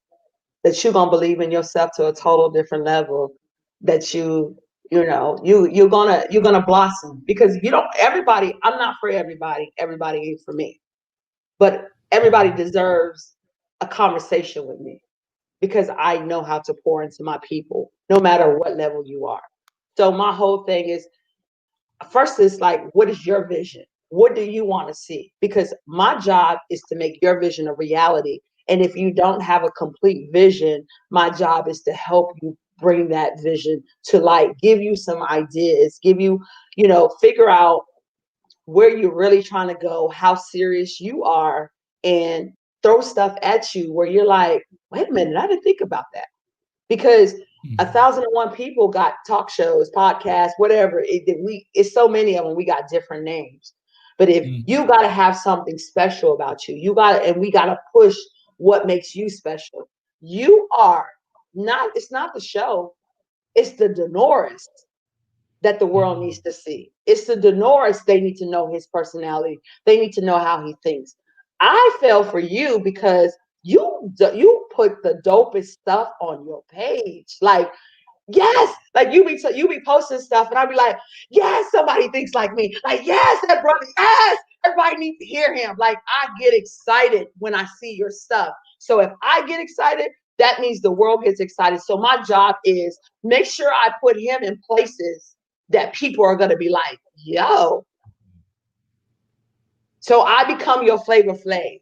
that you're gonna believe in yourself to a total different level. That you're gonna blossom because you don't everybody. I'm not for everybody. Everybody ain't for me, but everybody deserves a conversation with me because I know how to pour into my people, no matter what level you are. So my whole thing is first is like, what is your vision? What do you want to see? Because my job is to make your vision a reality. And if you don't have a complete vision, my job is to help you bring that vision to light, give you some ideas, figure out where you're really trying to go, how serious you are, and throw stuff at you where you're like, wait a minute, I didn't think about that because Mhm. 1,001 people got talk shows, podcasts, whatever. It's so many of them. We got different names, but if Mhm. you got to have something special about you, and we got to push what makes you special. You are not. It's not the show. It's the Denoris that the world needs Mhm. to see. It's the Denoris. They need to know his personality. They need to know how he thinks. I fell for you because you put the dopest stuff on your page. Like, yes, like you be posting stuff, and I'd be like, yes, somebody thinks like me. Like, yes, that brother, yes, everybody needs to hear him. Like, I get excited when I see your stuff. So if I get excited, that means the world gets excited. So my job is make sure I put him in places that people are gonna be like, yo. So I become your Flavor Flav.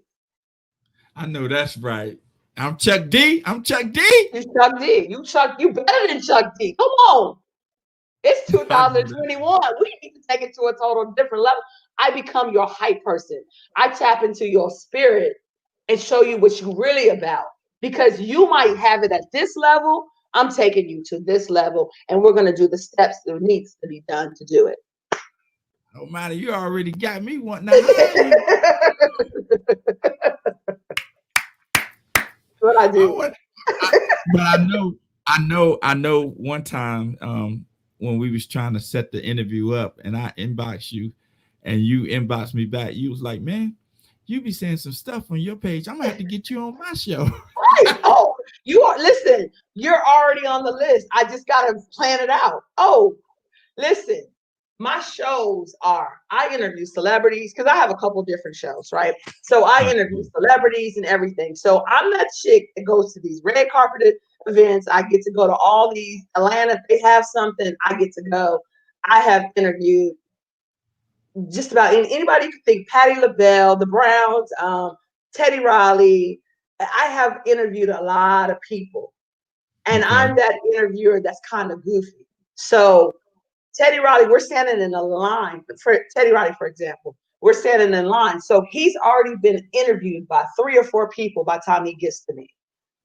I know that's right. I'm Chuck D. I'm Chuck D. You Chuck D. You better than Chuck D. Come on. It's I know that. 2021. We need to take it to a total different level. I become your hype person. I tap into your spirit and show you what you're really about. Because you might have it at this level. I'm taking you to this level, and we're going to do the steps that needs to be done to do it. No matter, you already got me wanting to hire you. What I I do. want, but I know. One time, when we was trying to set the interview up, and I inboxed you, and you inboxed me back. You was like, "Man, you be saying some stuff on your page. I'm gonna have to get you on my show." Right. Oh, listen, you're already on the list. I just got to plan it out. Oh, listen, my shows are I interview celebrities because I have a couple different shows, right? So I Right. interview celebrities and everything. So I'm that chick that goes to these red carpeted events. I get to go to all these Atlanta. If they have something, I get to go. I have interviewed just about anybody you could think, Patti LaBelle, the Browns, Teddy Riley. I have interviewed a lot of people. And Okay. I'm that interviewer that's kind of goofy. So Teddy Riley, we're standing in a line. For Teddy Riley, for example, we're standing in line. So he's already been interviewed by 3 or 4 people by the time he gets to me.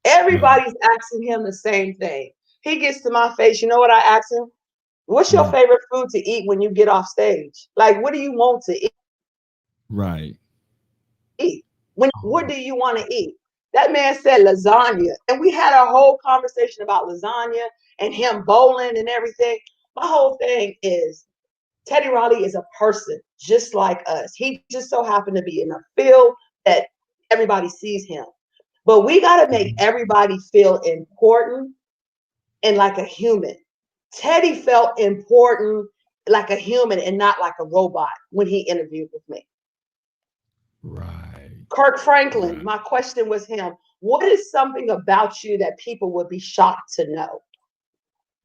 Everybody's asking him the same thing. He gets to my face. You know what I ask him? What's your favorite food to eat when you get off stage? Like, what do you want to eat? Right. What do you want to eat? That man said lasagna. And we had a whole conversation about lasagna and him bowling and everything. My whole thing is Teddy Riley is a person just like us. He just so happened to be in a field that everybody sees him. But we got to make everybody feel important and like a human. Teddy felt important like a human and not like a robot when he interviewed with me. Right. Kirk Franklin, my question was him. What is something about you that people would be shocked to know?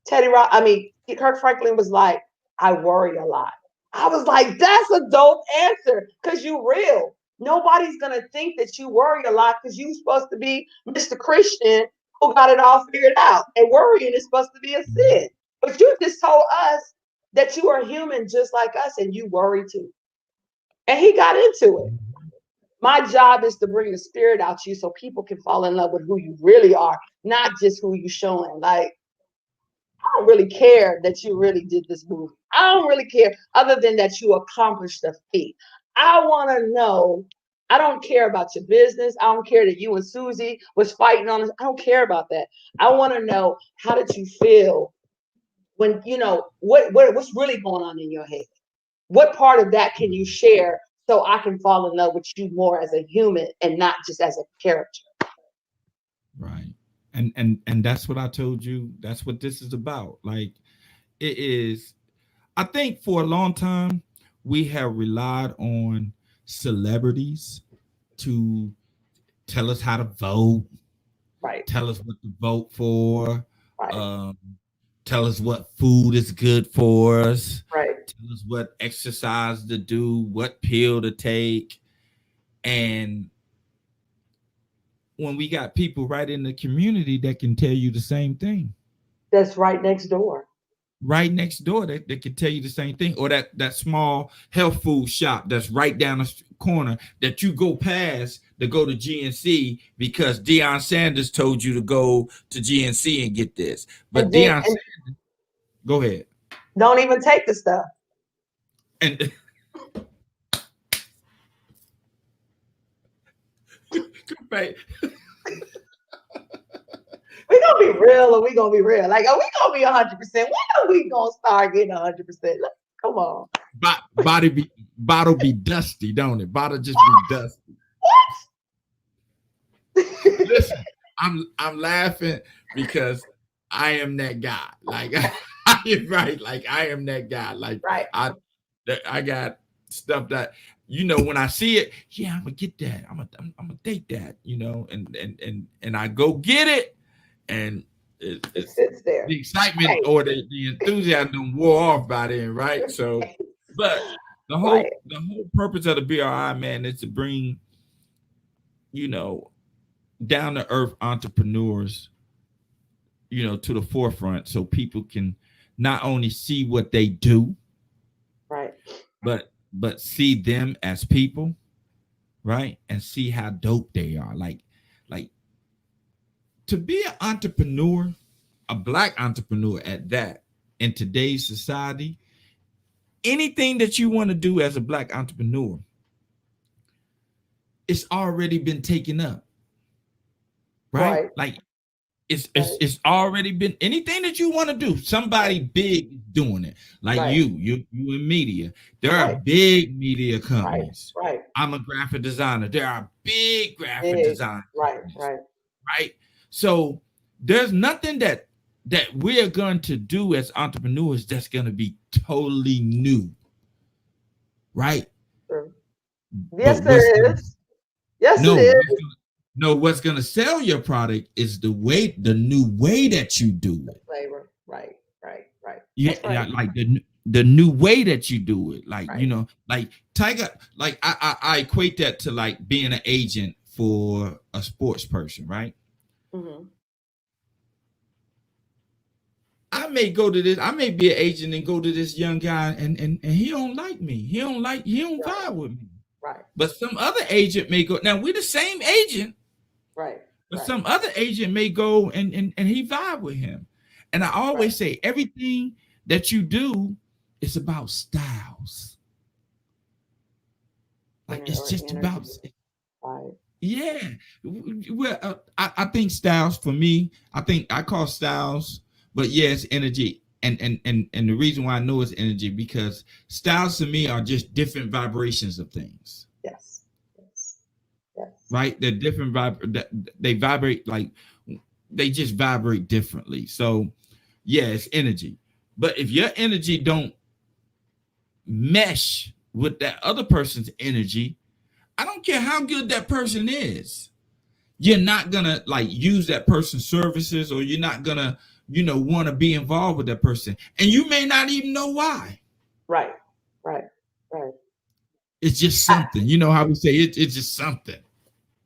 Kirk Franklin was like, I worry a lot. I was like, that's a dope answer because you're real. Nobody's going to think that you worry a lot because you're supposed to be Mr. Christian who got it all figured out. And worrying is supposed to be a sin. But you just told us that you are human just like us and you worry too. And he got into it. My job is to bring the spirit out you so people can fall in love with who you really are, not just who you showing. Like, I don't really care that you really did this movie. I don't really care other than that you accomplished a feat. I want to know. I don't care about your business. I don't care that you and Susie was fighting on this. I don't care about that. I want to know, how did you feel when, what's really going on in your head? What part of that can you share so I can fall in love with you more as a human and not just as a character? Right. And that's what I told you. That's what this is about. Like, it is. I think for a long time we have relied on celebrities to tell us how to vote, Right. tell us what to vote for, Right. tell us what food is good for us, Right. tell us what exercise to do, what pill to take. And when we got people right in the community that can tell you the same thing, That's right next door. right next door, that can tell you the same thing, or that small health food shop that's right down the corner that you go past to go to GNC because Deion Sanders told you to go to GNC and get this. But Deion Sanders, go ahead. Don't even take the stuff. And right. We gonna be real, or we gonna be real. Like, are we gonna be 100%? When are we gonna start getting 100%? Come on. Bottle be dusty, don't it? Bottle just be dusty. What? Listen, I'm laughing because I am that guy. Like, right. Like, I am that guy. Like, right. I got stuff that, when I see it, yeah, I'm gonna get that. I'm gonna date that, and I go get it, and it sits there. The excitement or the enthusiasm wore off by then, right? So, but the whole purpose of the BRI, man, is to bring, down to earth entrepreneurs, to the forefront, so people can not only see what they do, right, but see them as people, right, and see how dope they are. Like to be an entrepreneur, a Black entrepreneur at that, in today's society, anything that you want to do as a Black entrepreneur, it's already been taken up, right? Like it's already been, anything that you want to do, somebody big is doing it. Like you in media, there are big media companies. Right. I'm a graphic designer. There are big graphic design companies. Right. So there's nothing that we're going to do as entrepreneurs that's going to be totally new, right? Sure. Yes, there is. Yes, it is. No, what's going to sell your product is the new way that you do it. Flavor. Right. Yeah, like the new way that you do it. Like, Right. like Tiger, like I equate that to like being an agent for a sports person, right? Mm-hmm. I may be an agent and go to this young guy and he don't like me. He don't Right. vibe with me. Right. But some other agent may go. Now we're the same agent, Right. but Right. some other agent may go and he vibe with him. And I Right. always say everything that you do is about styles. Like it's Or just about energy. Right. yeah. Well, I think styles for me. I think I call styles, but yeah, it's energy. And the reason why I know it's energy because styles to me are just different vibrations of things. Yes. Yes. Yes. Right? They're different they vibrate like they just vibrate differently. So yeah, it's energy. But if your energy don't mesh with that other person's energy, I don't care how good that person is. You're not gonna like use that person's services, or you're not gonna, want to be involved with that person. And you may not even know why. Right. Right. Right. It's just something. You know how we say it's just something.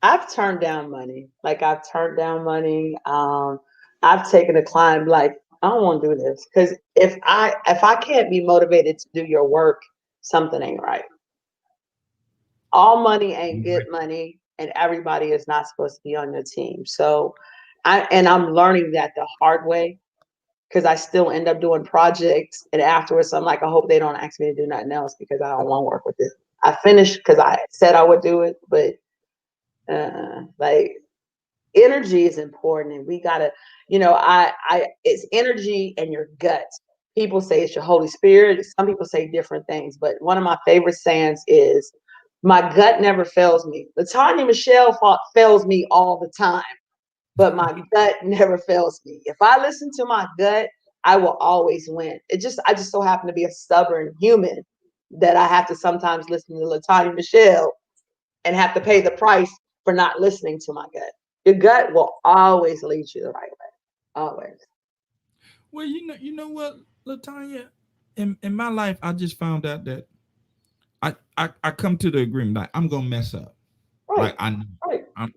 I've turned down money. Like I've turned down money. I've taken a climb. Like I don't want to do this because if I can't be motivated to do your work, something ain't right. All money ain't good money, and everybody is not supposed to be on your team. So, I'm learning that the hard way because I still end up doing projects, and afterwards I'm like, I hope they don't ask me to do nothing else because I don't want to work with it. I finished because I said I would do it, but like energy is important and we gotta, I it's energy and your gut. People say it's your Holy Spirit. Some people say different things, but one of my favorite sayings is my gut never fails me. Latonya Mechelle fails me all the time, but my gut never fails me. If I listen to my gut, I will always win. I just so happen to be a stubborn human that I have to sometimes listen to Latonya Mechelle and have to pay the price for not listening to my gut. Your gut will always lead you the right way. Always. Well, you know what, Latanya, in my life, I just found out that I come to the agreement like I'm gonna mess up. Right. Like I know Right. I'm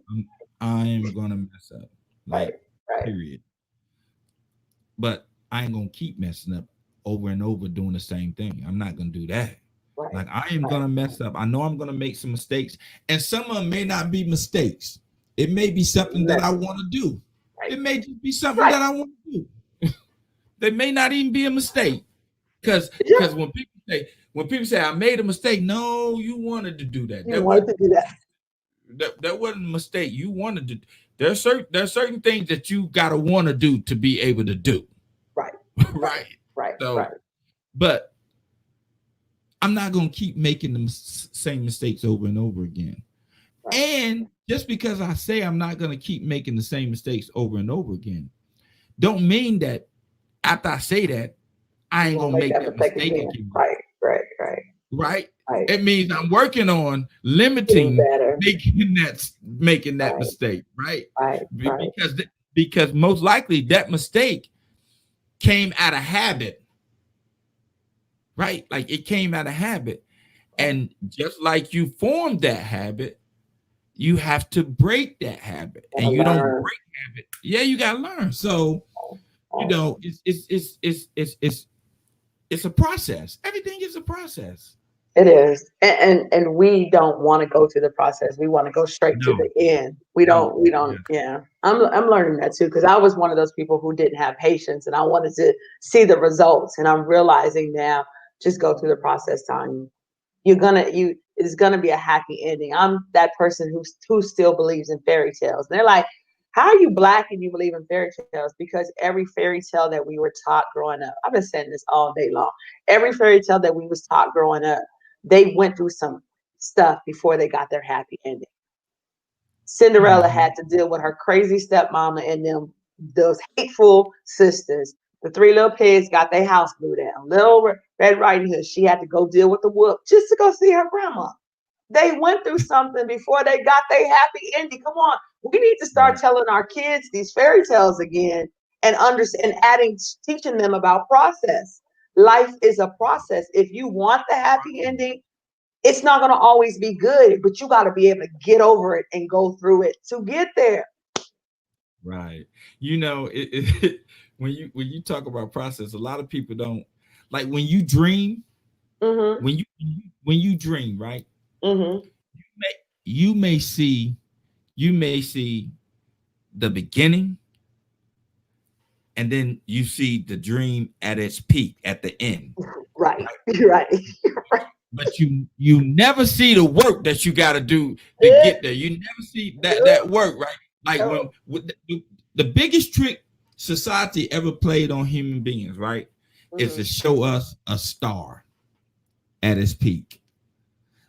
gonna mess up. Right. Like Right. period. But I ain't gonna keep messing up over and over doing the same thing. I'm not gonna do that. Right. Like I am Right. gonna mess up. I know I'm gonna make some mistakes, and some of them may not be mistakes. It may be something that I Lessons. want to do. Right. It may just be something Right. that I want to do. They may not even be a mistake. Because Yeah. when people say I made a mistake, no, you wanted to do that. You wanted to do that. That wasn't a mistake. You wanted to. There's certain things that you gotta want to do to be able to do. Right. Right. Right. Right. So, Right. but I'm not gonna keep making the same mistakes over and over again. Right. And just because I say I'm not gonna keep making the same mistakes over and over again, don't mean that after I say that I You ain't won't gonna make make that that mistake mistake again. again. Right. Right. Right. Right? Right. It means I'm working on Getting limiting better. making that Right. mistake, right? Right. Right. Because most likely that mistake came out of habit, right? Like it came out of habit. Right. And just like you formed that habit, you have to break that habit. And Gotta you don't learn. break habit. Yeah, you gotta learn. So, Right. it's a process. Everything is a process. It is, and we don't want to go through the process. We want to go straight to No, the end. We no, don't. We yeah. don't. Yeah, I'm learning that too because I was one of those people who didn't have patience, and I wanted to see the results. And I'm realizing now, just go through the process, Tanya. It's gonna be a happy ending. I'm that person who still believes in fairy tales. And they're like, how are you black and you believe in fairy tales? Because every fairy tale that we were taught growing up, I've been saying this all day long. Every fairy tale that we was taught growing up, they went through some stuff before they got their happy ending. Cinderella Mhm. had to deal with her crazy stepmama and them those hateful sisters. The three little pigs got their house blew down. Little Red Riding Hood, she had to go deal with the wolf just to go see her grandma. They went through something before they got their happy ending. Come on, we need to start Right. telling our kids these fairy tales again and understand, adding, teaching them about process. Life is a process. If you want the happy ending, it's not going to always be good, but you got to be able to get over it and go through it to get there. Right. When you talk about process, a lot of people don't like when you dream, Mm-hmm. when you when you dream, right? Mm-hmm. may- you may see you may see the beginning, and then you see the dream at its peak at the end, Right. right? Right. But you never see the work that you got to do to get there. You never see that work, right? Like when with the biggest trick society ever played on human beings, right, is Mm-hmm. to show us a star at its peak.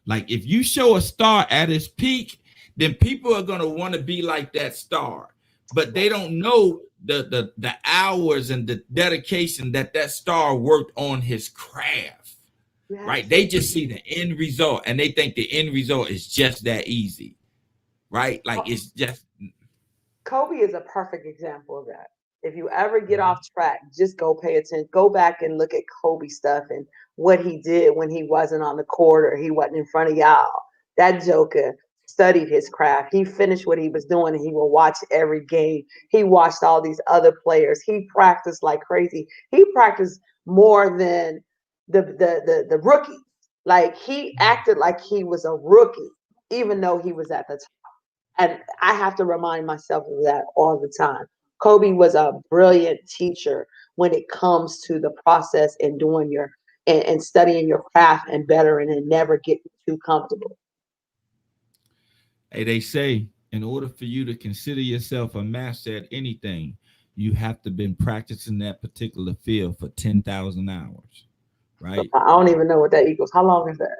Like if you show a star at its peak, then people are gonna want to be like that star, but they don't know the hours and the dedication that star worked on his craft. Right? Yes. They just see the end result and they think the end result is just that easy. Right? Like it's just Kobe is a perfect example of that. If you ever get off track, just go pay attention. Go back and look at Kobe stuff and what he did when he wasn't on the court or he wasn't in front of y'all. That joker studied his craft. He finished what he was doing and he will watch every game. He watched all these other players. He practiced like crazy. He practiced more than the rookie. Like he acted like he was a rookie, even though he was at the and I have to remind myself of that all the time. Kobe was a brilliant teacher when it comes to the process and doing and studying your craft and bettering and never getting too comfortable. hey, they say in order for you to consider yourself a master at anything, you have to been practicing that particular field for 10,000 hours. Right? I don't even know what that equals. How long is that?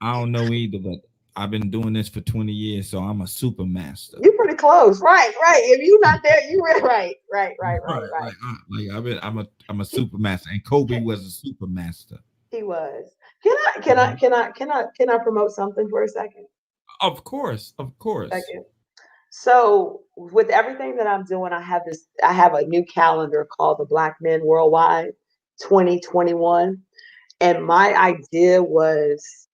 I don't know either, but I've been doing this for 20 years, so I'm a super master. You're pretty close. Right, right. If you're not there, you were right, right, right, right, Right, right. like I'm a super master, and Kobe was a super master. He was. Can I promote something for a second? Of course, of course. Second. So with everything that I'm doing, I have a new calendar called the Black Men Worldwide 2021. And my idea was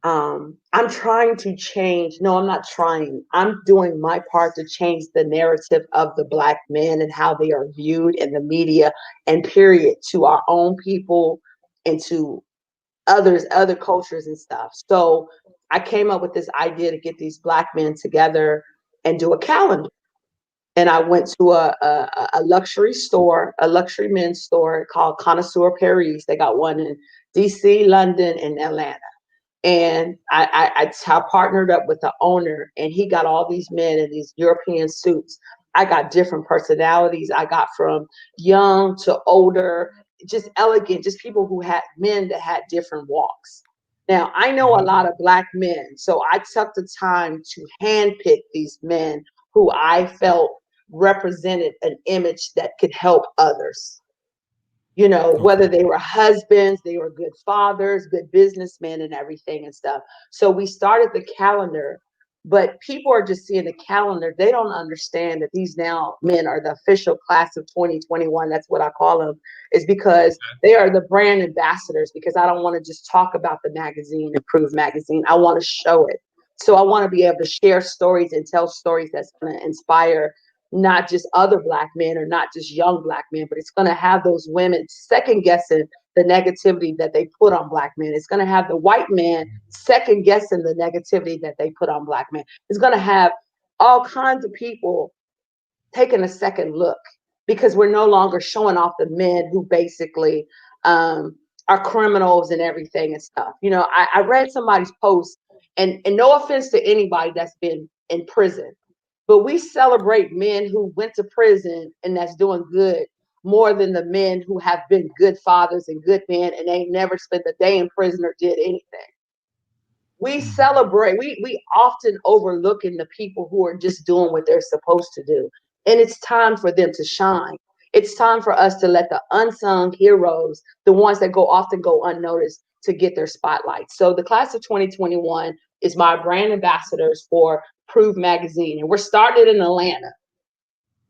I'm trying to change. No, I'm not trying. I'm doing my part to change the narrative of the Black men and how they are viewed in the media and period to our own people and to other cultures and stuff. So I came up with this idea to get these Black men together and do a calendar. And I went to a luxury store, a luxury men's store called Connoisseur Paris. They got one in DC, London, and Atlanta. And I partnered up with the owner, and he got all these men in these European suits. I got different personalities. I got from young to older, just elegant, just people who had men that had different walks. Now, I know a lot of Black men, so I took the time to handpick these men who I felt represented an image that could help others. You know, Okay. whether they were husbands, they were good fathers, good businessmen, and everything and stuff. So we started the calendar, but people are just seeing the calendar. They don't understand that these now men are the official class of 2021. That's what I call them, is because they are the brand ambassadors. Because I don't want to just talk about the magazine, Approved Magazine. I want to show it. So I want to be able to share stories and tell stories that's going to inspire not just other Black men or not just young Black men, but it's going to have those women second guessing the negativity that they put on Black men. It's going to have the white man second guessing the negativity that they put on Black men. It's going to have all kinds of people taking a second look because we're no longer showing off the men who basically are criminals and everything and stuff. You know, I read somebody's post, and no offense to anybody that's been in prison, but we celebrate men who went to prison and that's doing good more than the men who have been good fathers and good men and they never spent a day in prison or did anything. We Mhm. celebrate, we often overlooking the people who are just doing what they're supposed to do. And it's time for them to shine. It's time for us to let the unsung heroes, the ones that often go unnoticed, to get their spotlight. So the class of 2021 is my brand ambassadors for Proof Magazine. And we're started in Atlanta.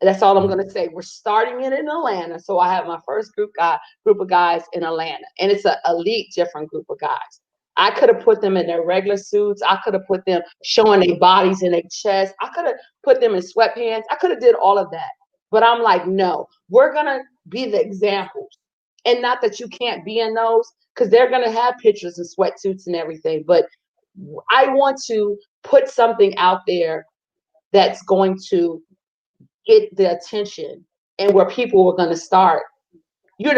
That's all I'm going to say. We're starting it in Atlanta. So I have my first group of guys in Atlanta, and it's an elite, different group of guys. I could have put them in their regular suits. I could have put them showing their bodies and their chest. I could have put them in sweatpants. I could have did all of that. But I'm like, no, we're going to be the examples. And not that you can't be in those, because they're going to have pictures and sweatsuits and everything. But I want to put something out there that's going to get the attention, and where people were going to start, wait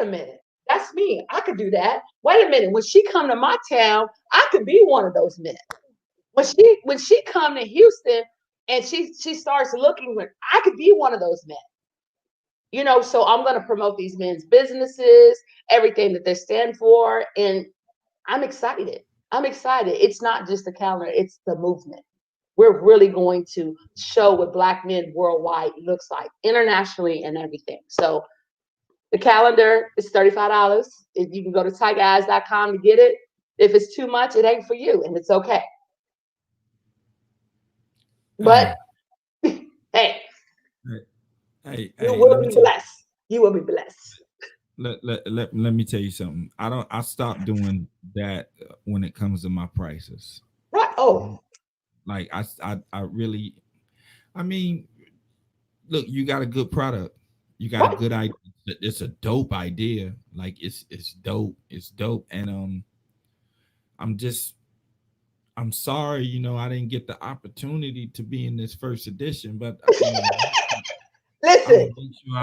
a minute, that's me. I could do that. Wait a minute. When she come to my town, I could be one of those men. When she come to Houston and she starts looking, I could be one of those men. So I'm going to promote these men's businesses, everything that they stand for. And I'm excited. It's not just the calendar, it's the movement. We're really going to show what Black men worldwide looks like, internationally and everything. So the calendar is $35. You can go to TygerEyez.com to get it. If it's too much, it ain't for you, and it's okay. But hey, you will be blessed. You will be blessed. Let me tell you something. I stopped doing that when it comes to my prices. Right. Oh. Like I really, I mean, look, you got a good product. You got a good idea. It's a dope idea. Like it's dope. It's dope. And I'm sorry, I didn't get the opportunity to be in this first edition, but listen,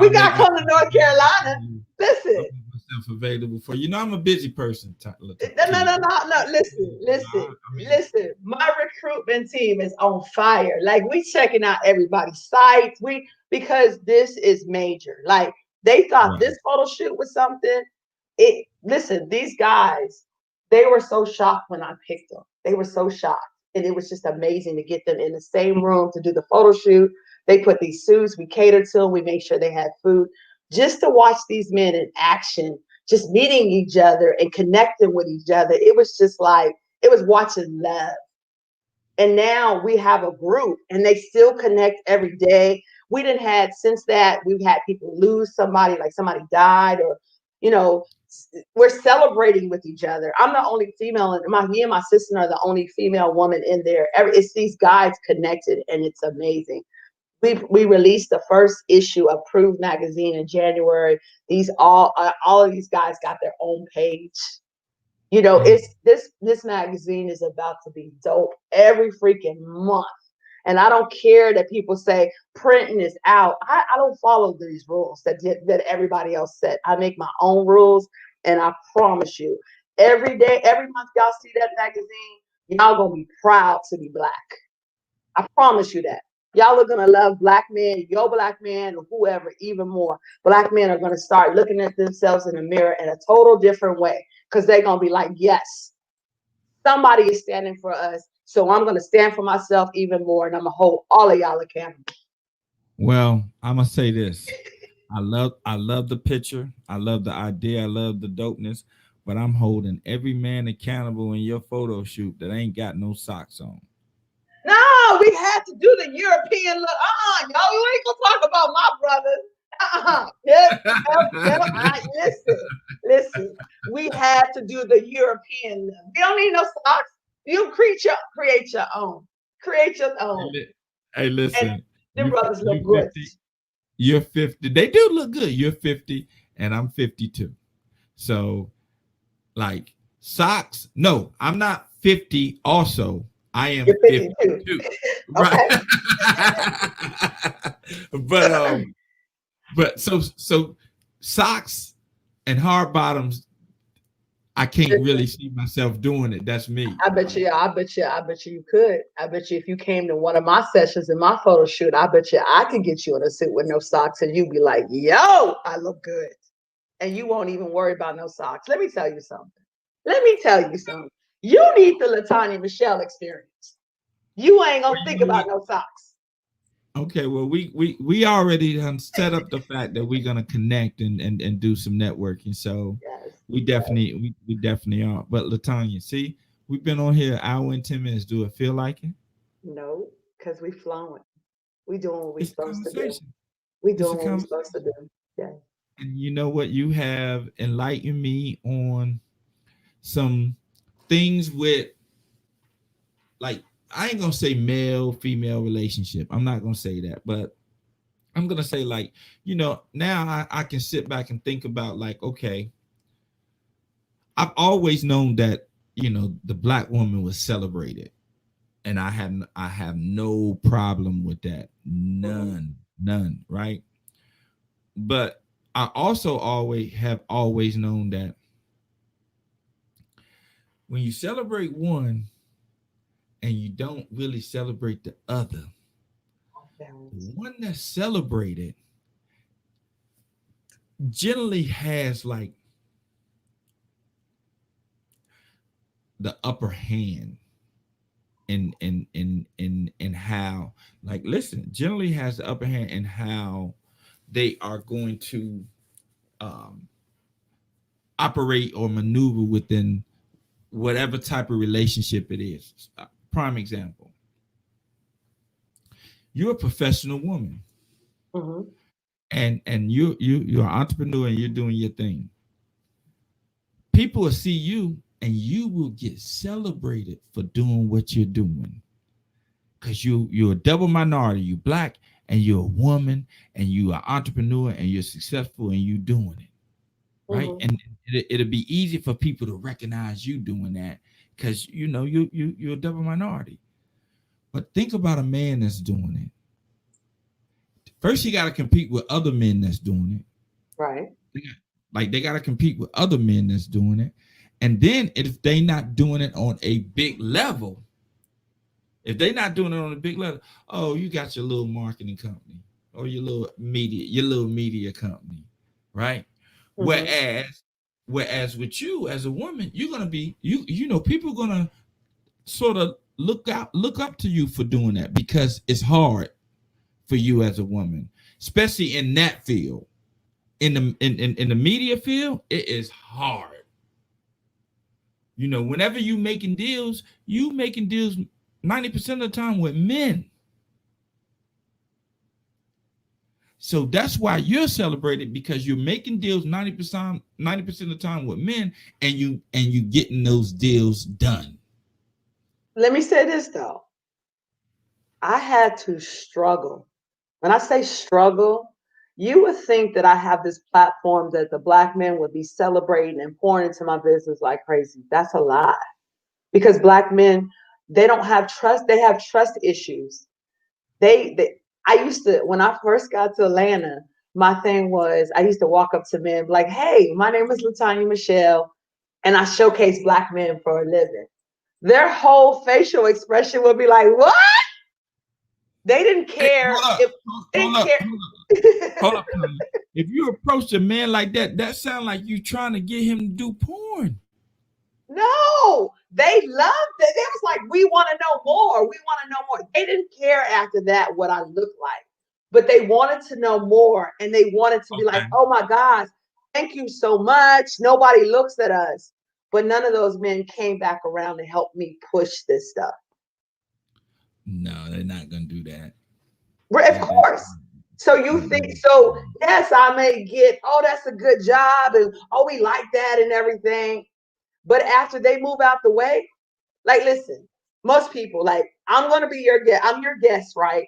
we got to come to North Carolina. Listen, I'll make myself available for you. I'm a busy person. No. Listen. My recruitment team is on fire. Like, we checking out everybody's sites. Because this is major. Like, they thought this photo shoot was something. Listen, these guys, they were so shocked when I picked them. They were so shocked. And it was just amazing to get them in the same room to do the photo shoot. They put these suits, we catered to them, we made sure they had food. Just to watch these men in action, just meeting each other and connecting with each other. It was just like, it was watching love. And now we have a group and they still connect every day. Since that, we've had people lose somebody, like somebody died, or, we're celebrating with each other. I'm the only female, and me and my sister are the only female woman in there. It's these guys connected, and it's amazing. We released the first issue of Proof magazine in January. All of these guys got their own page. It's this magazine is about to be dope every freaking month. And I don't care that people say printing is out. I don't follow these rules that everybody else set. I make my own rules, and I promise you, every day, every month y'all see that magazine, y'all gonna be proud to be Black. I promise you that. Y'all are gonna love Black men, your Black man, or whoever, even more. Black men are gonna start looking at themselves in the mirror in a total different way, because they're gonna be like, yes, somebody is standing for us. So I'm gonna stand for myself even more, and I'm gonna hold all of y'all accountable. Well, I'm gonna say this. I love the picture. I love the idea. I love the dopeness. But I'm holding every man accountable in your photo shoot that ain't got no socks on. No, we had to do the European look. Y'all, you ain't gonna talk about my brothers. Listen. We had to do the European look. We don't need no socks. You create your own. Create your own. Hey, listen. Them brothers look good. You're 50. They do look good. You're 50 and I'm 52. So, like, socks. No, I'm not 50 also. I am 52. Right. But so socks and hard bottoms, I can't really see myself doing it. That's me. I bet you you could. I bet you if you came to one of my sessions in my photo shoot, I bet you I could get you in a suit with no socks, and you'd be like, yo, I look good. And you won't even worry about no socks. Let me tell you something. You need the Latonya Mechelle experience. You ain't gonna think about no socks. Okay, well, we already set up the fact that we're gonna connect and do some networking. So yes, we definitely are. But Latonya, see, we've been on here an hour and 10 minutes. Do it feel like it? No, because we flowing. We doing what we It's a supposed to do. conversation. We It's doing a what we conversation. supposed to do. Yeah. And you know what? You have enlightened me on some things with, like, I ain't gonna say male female relationship. I'm not gonna say that, but I'm gonna say, like, now I can sit back and think about, like, okay, I've always known that the black woman was celebrated, and I have no problem with that, Mhm. none, right? But I also always known that when you celebrate one and you don't really celebrate the other, Balance. the one that's celebrated generally has, like, the upper hand in how, like, listen, generally has the upper hand in how they are going to um operate or maneuver within whatever type of relationship it is. Prime example, you're a professional woman, Mm-hmm. and you're an entrepreneur and you're doing your thing. People will see you and you will get celebrated for doing what you're doing, because you're a double minority. You black and you're a woman and you are entrepreneur and you're successful and you doing it right. Mm-hmm. And it'll be easy for people to recognize you doing that, because you're a double minority. But think about a man that's doing it. First, you got to compete with other men that's doing it. Right. They got to compete with other men that's doing it. And then if they not doing it on a big level, if they not doing it on a big level, oh, you got your little marketing company or your little media company, right? Mm-hmm. Whereas with you as a woman, you're gonna be people gonna sort of look up to you for doing that, because it's hard for you as a woman, especially in that field. In the media field, it is hard. Whenever you making deals 90% of the time with men. So that's why you're celebrated, because you're making deals 90% of the time with men, and you getting those deals done. Let me say this though. I had to struggle. When I say struggle, you would think that I have this platform that the black men would be celebrating and pouring into my business like crazy. That's a lie. Because black men, they don't have trust. They have trust issues. They I used to, when I first got to Atlanta, my thing was I used to walk up to men like, hey, my name is Latonya Mechelle, and I showcase black men for a living. Their whole facial expression would be like, what? They didn't Hey, care hold up, if they hold didn't up, care. hold up, hold up, Tony. If you approach a man like that, that sounds like you trying to get him to do porn. No, they loved it. They was like, we want to know more. We want to know more. They didn't care after that what I looked like, but they wanted to know more, and they wanted to be like, Okay. oh my gosh, thank you so much. Nobody looks at us. But none of those men came back around to help me push this stuff. No, they're not gonna do that. Of That that course. So you that, think that so? Yes, I may get, oh, that's a good job, and oh, we like that and everything. But after they move out the way, like, listen, most people, like, I'm gonna be your guest. I'm your guest, right?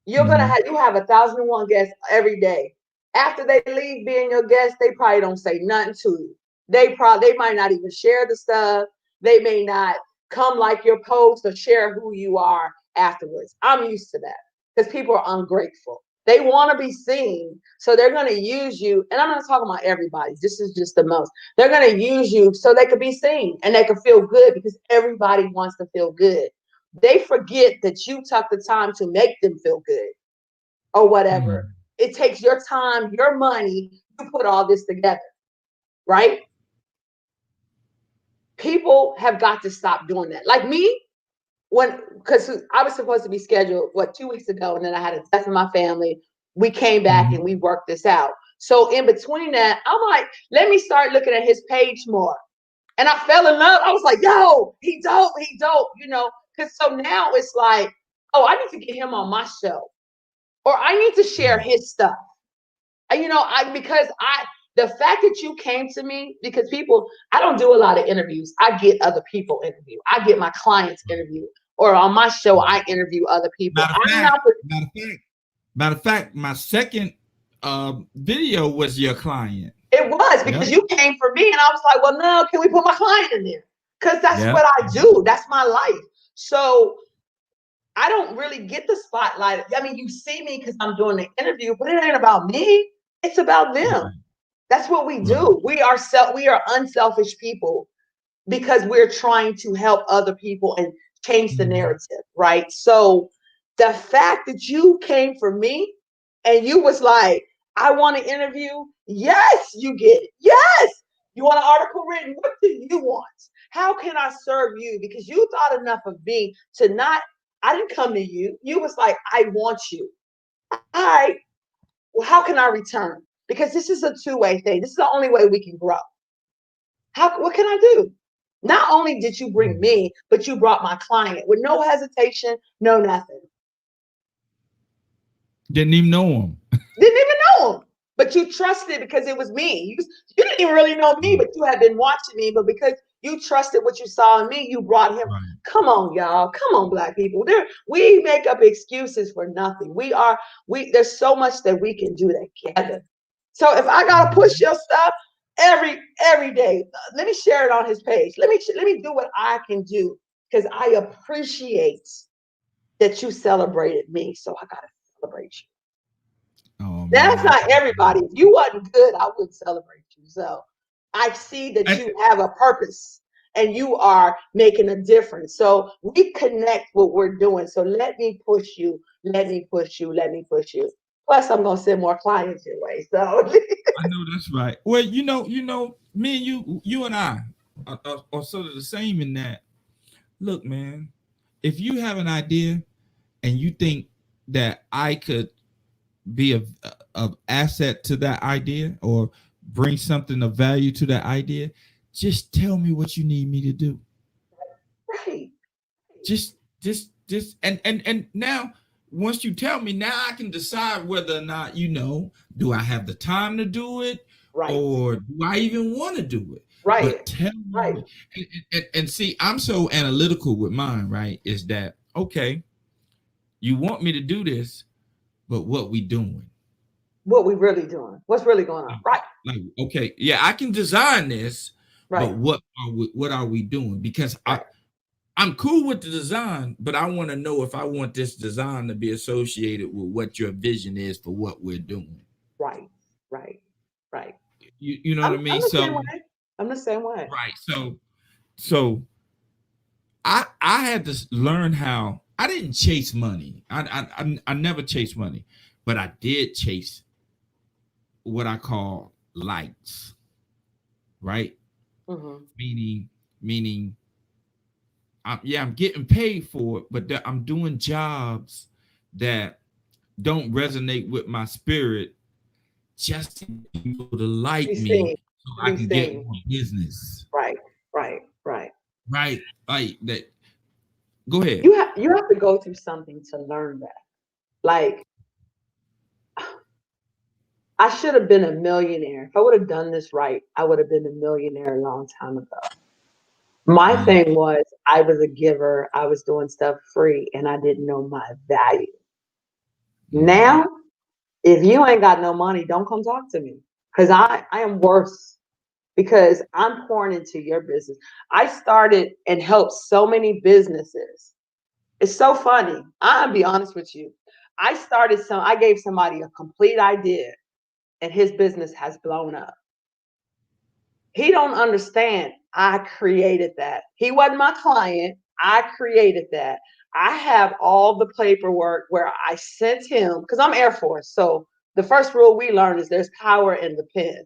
mm-hmm. You have 1,001 guests every day. After they leave being your guest, they probably don't say nothing to you. They might not even share the stuff. They may not come like your post or share who you are afterwards. I'm used to that because people are ungrateful. They want to be seen, so they're going to use you. And I'm not talking about everybody. This is just the most. They're going to use you so they can be seen and they can feel good, because everybody wants to feel good. They forget that you took the time to make them feel good or whatever. Mm-hmm. It takes your time, your money to put all this together, right? People have got to stop doing that. Like me, because I was supposed to be scheduled, 2 weeks ago, and then I had a death in my family. We came back and Mm-hmm. we worked this out. So in between that, I'm like, let me start looking at his page more. And I fell in love. I was like, yo, he dope, because so now it's like, oh, I need to get him on my show. or I need to share his stuff. You know, the fact that you came to me, because people, I don't do a lot of interviews. I get other people interview. I get my clients interview, or on my show, I interview other people. Matter of fact, my second video was your client. It was because you came for me, and I was like, well, no, can we put my client in there? Because that's what I do. That's my life. So I don't really get the spotlight. I mean, you see me because I'm doing the interview, but it ain't about me. It's about them. Right. That's what we do. Right. We are unselfish people because we're trying to help other people and change the narrative, right? So the fact that you came for me and you was like, I want to interview. Yes, you get it. Yes. You want an article written? What do you want? How can I serve you? Because you thought enough of me to not, I didn't come to you. You was like, I want you. All right. Well, how can I return? Because this is a two-way thing. This is the only way we can grow. What can I do? Not only did you bring me, but you brought my client with no hesitation, no nothing. Didn't even know him. Didn't even know him. But you trusted because it was me. You didn't even really know me, but you had been watching me. But because you trusted what you saw in me, you brought him. Right. Come on, y'all. Come on, Black people. We make up excuses for nothing. There's so much that we can do together. So if I gotta push your stuff every day, let me share it on his page. Let me do what I can do because I appreciate that you celebrated me. So I gotta celebrate you. Oh, that's not everybody. If you wasn't good, I wouldn't celebrate you. So I see that you have a purpose and you are making a difference. So we connect what we're doing. So let me push you. Let me push you. Let me push you. Plus, I'm gonna send more clients your way. So I know that's right. Well, you know, me and you and I are sort of the same in that. Look, man, if you have an idea and you think that I could be of asset to that idea or bring something of value to that idea, just tell me what you need me to do. Right. Just and now once you tell me, now I can decide whether or not, do I have the time to do it, right, or do I even want to do it? Right. But tell me, right. And see, I'm so analytical with mine, right? Is that okay? You want me to do this, but what we doing? What we really doing? What's really going on? Right. Like, okay, yeah, I can design this, right, but what are we doing? Because right. I'm cool with the design, but I want to know if I want this design to be associated with what your vision is for what we're doing. Right. You know what I mean? I'm the same way. Right. So I had to learn how. I didn't chase money. I never chased money, but I did chase what I call likes. Right. Mm-hmm. Meaning. I'm getting paid for it, but I'm doing jobs that don't resonate with my spirit just to people to like me so I can get more business. Right. Right. Like that. Go ahead. You have to go through something to learn that. Like, I should have been a millionaire. If I would have done this right, I would have been a millionaire a long time ago. My thing was, I was a giver. I was doing stuff free and I didn't know my value. Now, if you ain't got no money, don't come talk to me because I am worse because I'm pouring into your business. I started and helped so many businesses. It's so funny. I'll be honest with you. I gave somebody a complete idea and his business has blown up. He don't understand. I created that. He wasn't my client. I created that. I have all the paperwork where I sent him, because I'm Air Force. So the first rule we learned is there's power in the pen.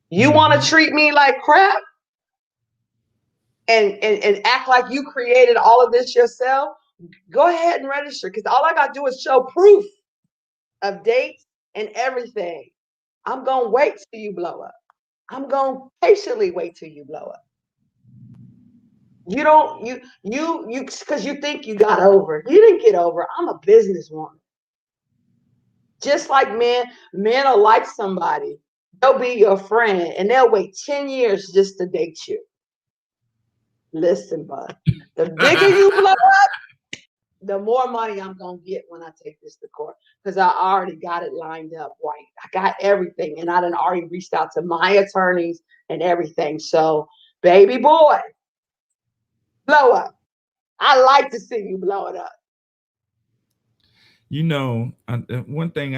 You want to treat me like crap and act like you created all of this yourself? Go ahead and register, because all I got to do is show proof of dates and everything. I'm going to wait till you blow up. I'm going to patiently wait till you blow up. Because you think you got over. You didn't get over. I'm a businesswoman. Just like men will like somebody. They'll be your friend and they'll wait 10 years just to date you. Listen, bud, the bigger you blow up, the more money I'm going to get when I take this to court, because I already got it lined up right. I got everything, and I done already reached out to my attorneys and everything. So, baby boy, blow up. I like to see you blow it up. You know, one thing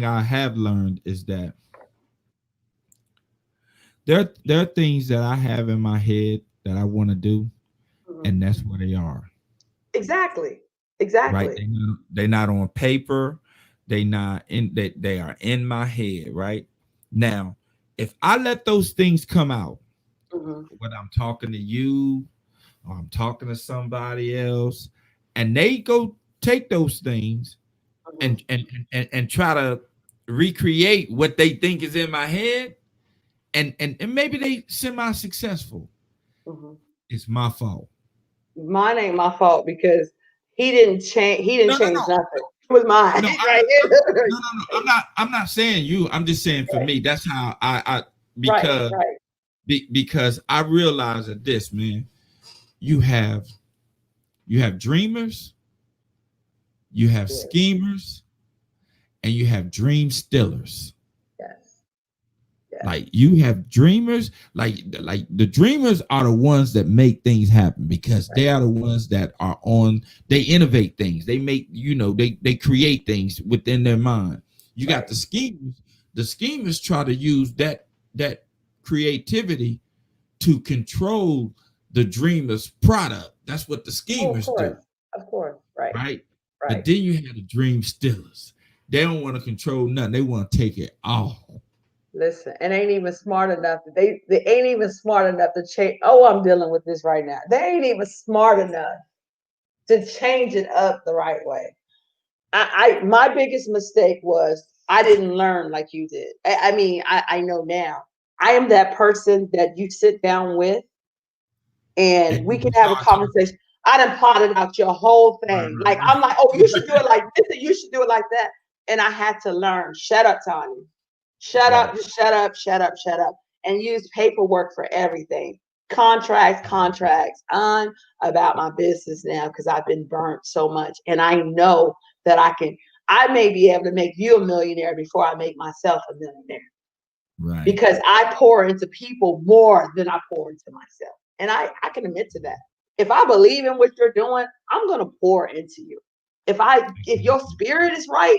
I have learned is that there are things that I have in my head that I want to do, and that's where they are. Exactly. Right? They're not on paper. They not in they are in my head. Right now, if I let those things come out, when I'm talking to you, or I'm talking to somebody else, and they go take those things and try to recreate what they think is in my head, and maybe they semi-successful, it's my fault. Mine ain't my fault because he didn't change. He didn't change nothing. It was mine. No, right? I'm not saying you. I'm just saying for me, that's how I because because I realize that this, man, you have dreamers, you have schemers, and you have dream stillers. Like you have dreamers, like the dreamers are the ones that make things happen, because they are the ones that are they innovate things. They make, they create things within their mind. You got the schemers. The schemers try to use that creativity to control the dreamer's product. That's what the schemers do. Of course, right. But then you have the dream stillers. They don't want to control nothing. They want to take it all. Listen, and ain't even smart enough. They ain't even smart enough to change. Oh, I'm dealing with this right now. They ain't even smart enough to change it up the right way. My biggest mistake was I didn't learn like you did. I know now. I am that person that you sit down with and we can have a conversation. I done plotted out your whole thing. Like, I'm like, oh, you should do it like this, and you should do it like that. And I had to learn. Shut up, Tanya. Shut up, just shut up, and use paperwork for everything. Contracts on about my business now, because I've been burnt so much. And I know that I may be able to make you a millionaire before I make myself a millionaire. Right. Because I pour into people more than I pour into myself. And I can admit to that. If I believe in what you're doing, I'm going to pour into you. If your spirit is right,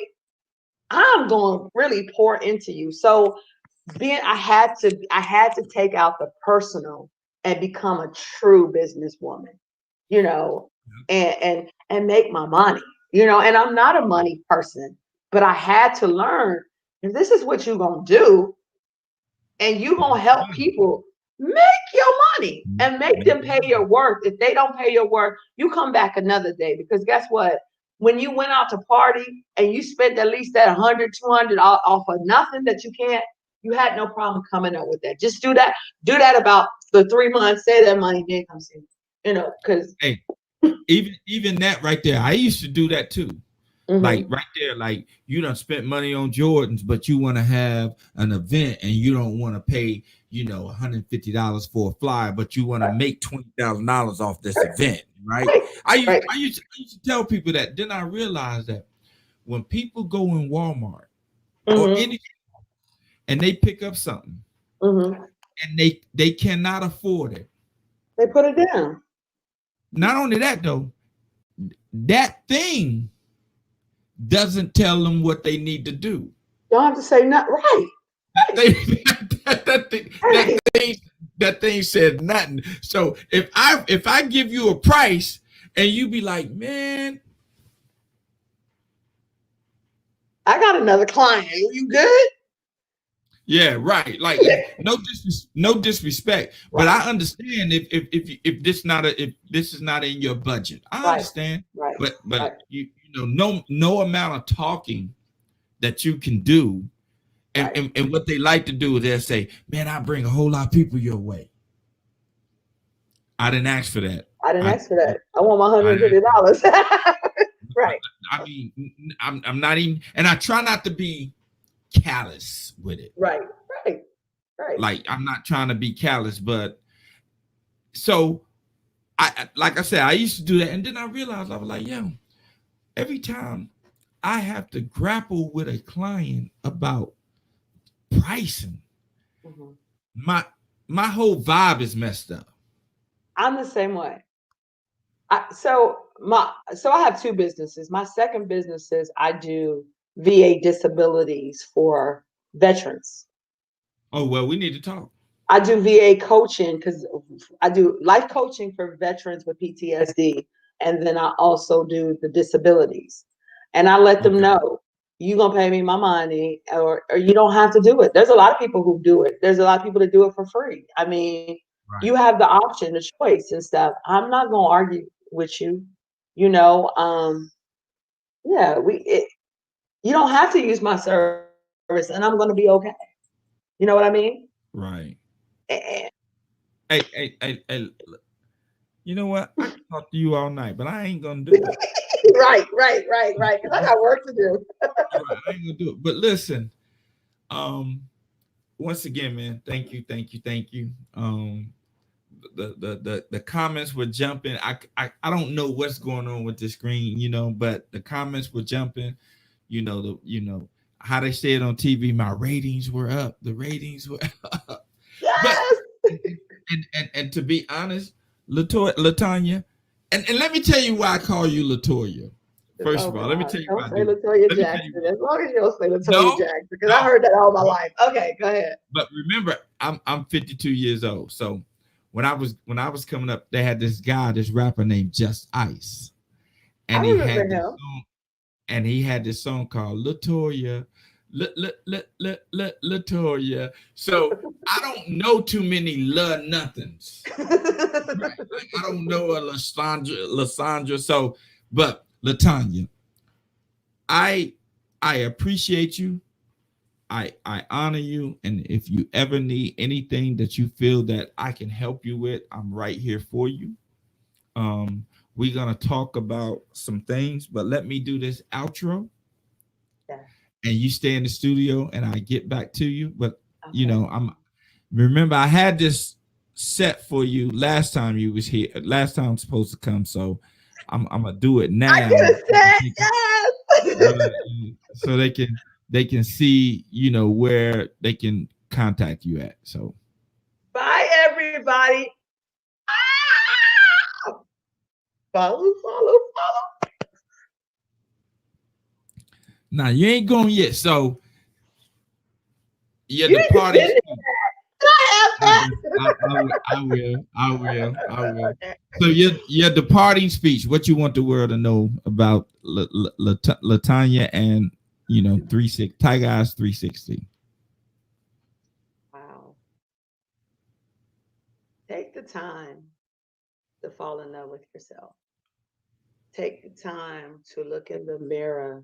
I'm going to really pour into you. So I had to take out the personal and become a true businesswoman, and make my money, and I'm not a money person, but I had to learn, if this is what you're going to do, and you're going to help people make your money and make them pay your worth. If they don't pay your worth, you come back another day, because guess what? When you went out to party and you spent at least that 100, 200 off of nothing that you had no problem coming up with that. Just do that about the 3 months, say that money then comes in, because hey, even that right there, I used to do that too. Like right there, like you done spent money on Jordans, but you want to have an event and you don't want to pay, $150 for a flyer, but you want to make $20,000 off this event, right? I used to tell people that. Then I realized that when people go in Walmart or any, and they pick up something and they cannot afford it, they put it down. Not only that though, that thing doesn't tell them what they need to do. Don't have to say nothing. Right. That thing said nothing. So if I give you a price and you be like, man, I got another client. Are you good? Yeah, right. Like no disrespect, but I understand if this is not in your budget. I understand, but no amount of talking that you can do, and what they like to do is they'll say, "Man, I bring a whole lot of people your way." I didn't ask for that. I want my $150. Right. I mean, I'm not even, and I try not to be callous with it. Right. Right. Right. Like I'm not trying to be callous, but so like I said, I used to do that, and then I realized I was like, yo, every time I have to grapple with a client about pricing, Mhm. my my whole vibe is messed up. I'm the same way. So I have two businesses. My second business is I do VA disabilities for veterans. Oh well, we need to talk. I do VA coaching because I do life coaching for veterans with PTSD. And then I also do the disabilities. And I let them Okay, know you're going to pay me my money or you don't have to do it. There's a lot of people who do it. There's a lot of people that do it for free. I mean, right, you have the option, the choice and stuff. I'm not going to argue with you. You know, yeah, you don't have to use my service and I'm going to be okay. You know what I mean? right. Eh, Hey, you know what? I can talk to you all night, but I ain't gonna do it. right. Because I got work to do. Right, I ain't gonna do it. But listen, um, once again, man, thank you. The comments were jumping. I don't know what's going on with the screen, but the comments were jumping. How they say it on TV. My ratings were up. The ratings were up. But Yes. and to be honest, Latonya, and let me tell you why I call you Latoya. First Oh of all, let me God. tell you Don't why I say do that. Latoya Let me tell you Jackson. why. As long as you don't say Latoya No, Jackson, because I no, heard that all my no. life. Okay, go ahead. But remember, I'm 52 years old. So when I was coming up, they had this guy, this rapper named Just Ice, I and remember him. he had this song called Latoya, Latoya. So I don't know too many nothings. Right. Like I don't know a Lysandra. So, but Latanya, I I appreciate you. I honor you, and if you ever need anything that you feel that I can help you with, I'm right here for you. Um, we're gonna talk about some things, but let me do this outro, Yeah. and you stay in the studio, and I get back to you. But Okay. I'm remember I had this set for you last time you was here. Last time I'm supposed to come, so I'm gonna do it I could now, have said yes. right? So they can see where they can contact you at. So Bye, everybody. Ah! Follow. now you ain't going yet. So yeah, You the need to party. send it. Can I I, have will. that? So your departing speech. What you want the world to know about Latanya and 36 TygerEyez 360. Wow. Take the time to fall in love with yourself. Take the time to look in the mirror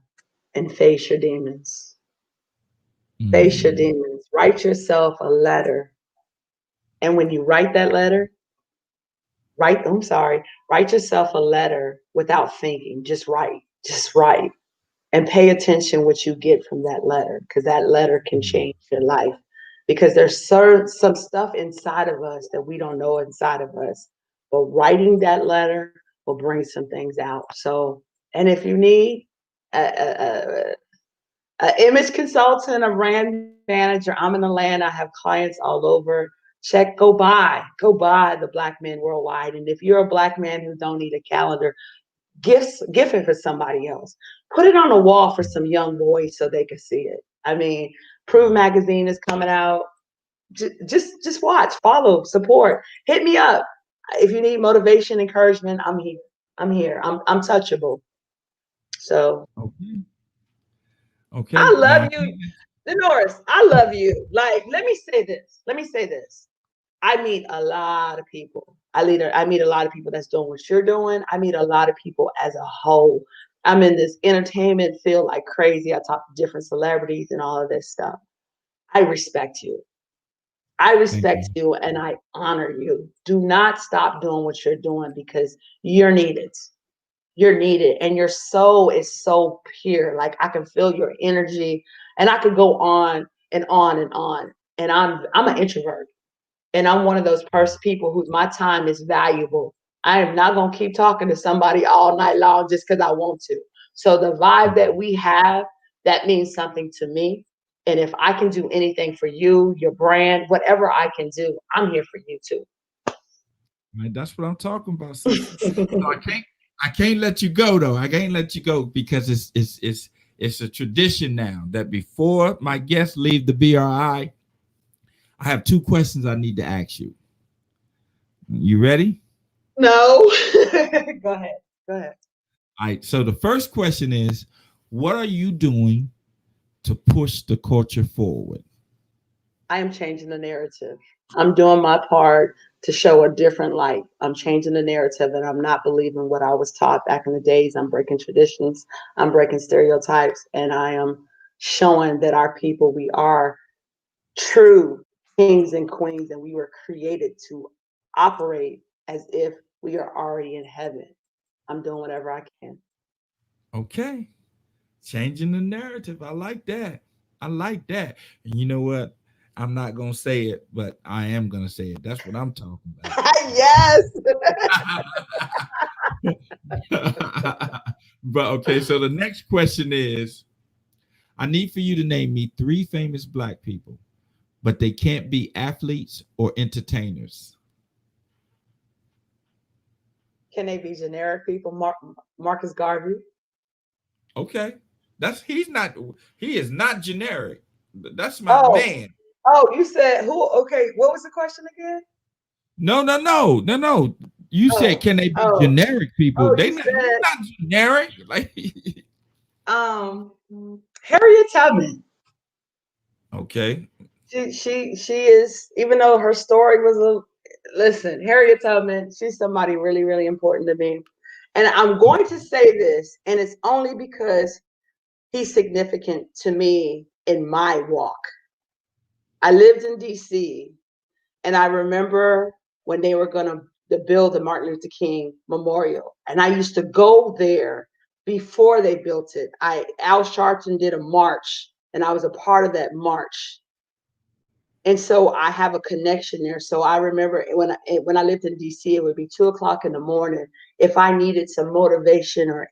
and face your demons. Face your Mm, demons. Write yourself a letter. And when you write that letter, write yourself a letter without thinking. Just write. And pay attention what you get from that letter, because that letter can mm, change your life. Because there's some stuff inside of us that we don't know inside of us. But writing that letter will bring some things out. So, and if you need an image consultant, a brand manager, I'm in the land. I have clients all over. Go buy the Black Men Worldwide. And if you're a Black man who don't need a calendar, gift it for somebody else. Put it on a wall for some young boys so they can see it. I mean, Prove magazine is coming out. Just watch, follow, support. Hit me up if you need motivation, encouragement. I'm here. I'm touchable. So okay. I Okay. Now, love you, Dolores. I love you. Like, let me say this. I meet a lot of people. I meet a lot of people that's doing what you're doing. I meet a lot of people as a whole. I'm in this entertainment field like crazy. I talk to different celebrities and all of this stuff. I respect you. I thank respect you. you and I honor you. Do not stop doing what you're doing because you're needed. you're needed, and your soul is so pure. Like I can feel your energy, and I could go on and on and on. And I'm an introvert, and I'm one of those people whose my time is valuable. I am not gonna keep talking to somebody all night long just because I want to. So the vibe that we have, that means something to me. And if I can do anything for you, your brand, whatever I can do, I'm here for you too. Right, that's what I'm talking about, sister. So I can't let you go though. I can't let you go because it's a tradition now that before my guests leave the BRI, I have two questions I need to ask you. You ready? No. Go ahead. Go ahead. All right. So the first question is, what are you doing to push the culture forward? I am changing the narrative. I'm doing my part to show a different light. I'm changing the narrative, and I'm not believing what I was taught back in the days. I'm breaking traditions, I'm breaking stereotypes, and I am showing that our people, we are true kings and queens, and we were created to operate as if we are already in heaven. I'm doing whatever I can. Okay. Changing the narrative. I like that. I like that. And you know what? I'm not gonna say it, but I am gonna say it. That's what I'm talking Yes. about. But okay, so the next question is I need for you to name me three famous black people, but they can't be athletes or entertainers. Can they be generic people? Marcus Garvey. Okay. That's he is not generic. That's my Oh, man. oh, you said who? Okay, what was the question again? No. You said Oh, can they be oh, generic people? oh, They you not he's said not generic. Like um Harriet Tubman. okay. She is, even though her story was listen, Harriet Tubman, she's somebody really, really important to me. And I'm going to say this, and it's only because he's significant to me in my walk. I lived in DC, and I remember when they were going to build the Martin Luther King Memorial. And I used to go there before they built it. Al Sharpton did a march, and I was a part of that march. And so I have a connection there. So I remember when I lived in DC, it would be 2 o'clock in the morning. If I needed some motivation or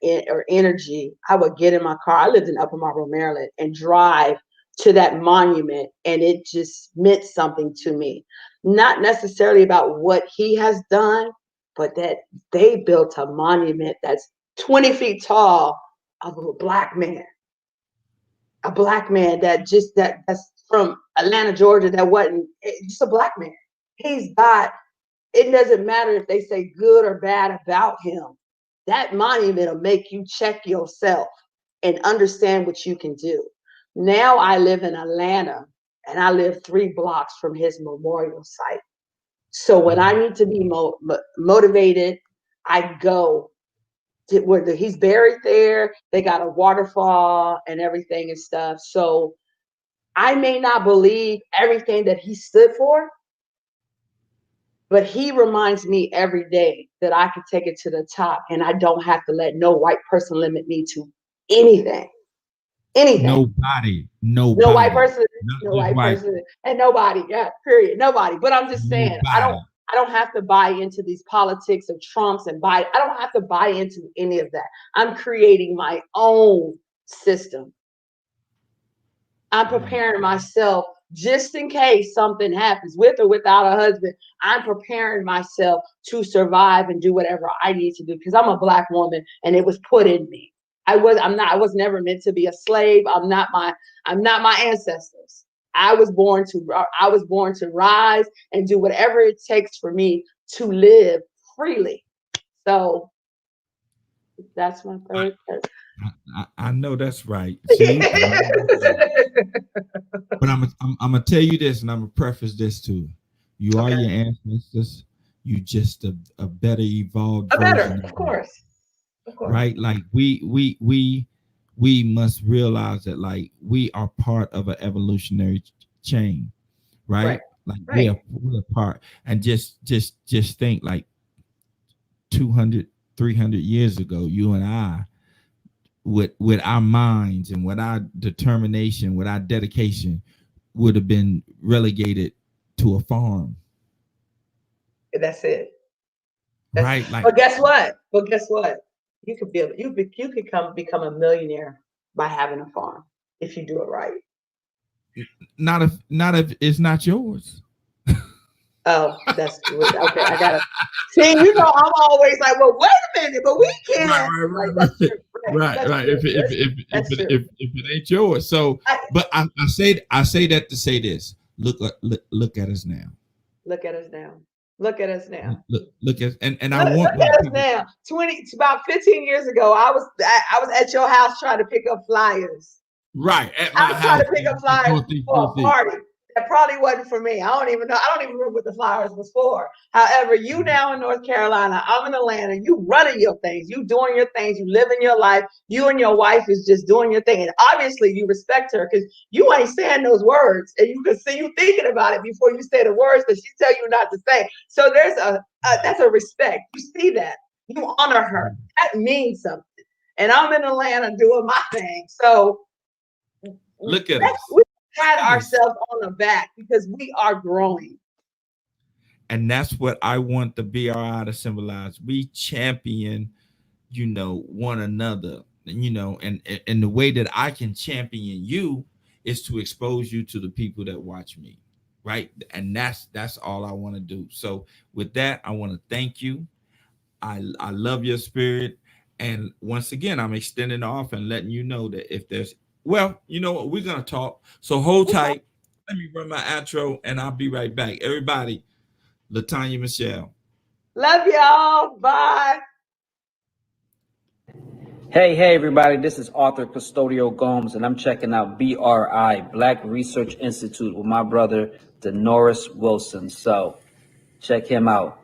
energy, I would get in my car. I lived in Upper Marlboro, Maryland, and drive to that monument, and it just meant something to me. Not necessarily about what he has done, but that they built a monument that's 20 feet tall of a black man that's from Atlanta, Georgia, that wasn't just a black man. He's got, it doesn't matter if they say good or bad about him. That monument will make you check yourself and understand what you can do. Now I live in Atlanta, and I live 3 blocks from his memorial site. So when I need to be motivated, I go where he's buried there. They got a waterfall and everything and stuff. So I may not believe everything that he stood for, but he reminds me every day that I can take it to the top, and I don't have to let no white person limit me to anything. Anything. Nobody. No white Nobody. person, Not no just white white. person, and nobody. Yeah, period. Nobody. But I'm just saying, Nobody. I don't have to buy into these politics of Trumps I don't have to buy into any of that. I'm creating my own system. I'm preparing myself just in case something happens with or without a husband. I'm preparing myself to survive and do whatever I need to do because I'm a black woman and it was put in me. I was never meant to be a slave. I'm not my ancestors. I was born to rise and do whatever it takes for me to live freely. So that's my third. I know that's right. See, but I'm gonna tell you this, and I'm gonna preface this too. You are Okay. your ancestors. You just a better evolved A better, version of of them, course. Of course. right? Like we must realize that like we are part of an evolutionary chain, Right. right? Like Right. we're a part, and just think like 200, 300 years ago, you and I, with our minds and with our determination, with our dedication, would have been relegated to a farm. That's it. Right? Like, but guess what? You could become a millionaire by having a farm if you do it right. not if it's not yours. Oh, that's okay. I gotta see. I'm always like, well, wait a minute, but we can't. Right. If it ain't yours, so. But I say that to say this. Look at us now. Look at us now. Look at us now. Look at and I want look at us now. About 15 years ago, I was at your house trying to pick up flyers. Right. I was trying to pick up flyers for a party. That probably wasn't for me. I don't even know. I don't even remember what the flyers was for. However, you now in North Carolina, I'm in Atlanta, you running your things, you doing your things, you living your life. You and your wife is just doing your thing. And obviously you respect her because you ain't saying those words. And you can see you thinking about it before you say the words that she tell you not to say. So there's that's a respect. You see that. You honor her. That means something. And I'm in Atlanta doing my thing. So look at us. Pat ourselves on the back because we are growing. And that's what I want the BRI to symbolize. We champion, one another, and the way that I can champion you is to expose you to the people that watch me, right? And that's all I want to do. So with that, I want to thank you. I love your spirit. And once again, I'm extending off and letting you know that if there's well, you know what? We're going to talk. So hold tight. Let me run my outro and I'll be right back. Everybody, Latonya, Mechelle. Love y'all. Bye. Hey, everybody. This is Arthur Custodio Gomes, and I'm checking out BRI, Black Research Institute, with my brother, Denoris Wilson. So check him out.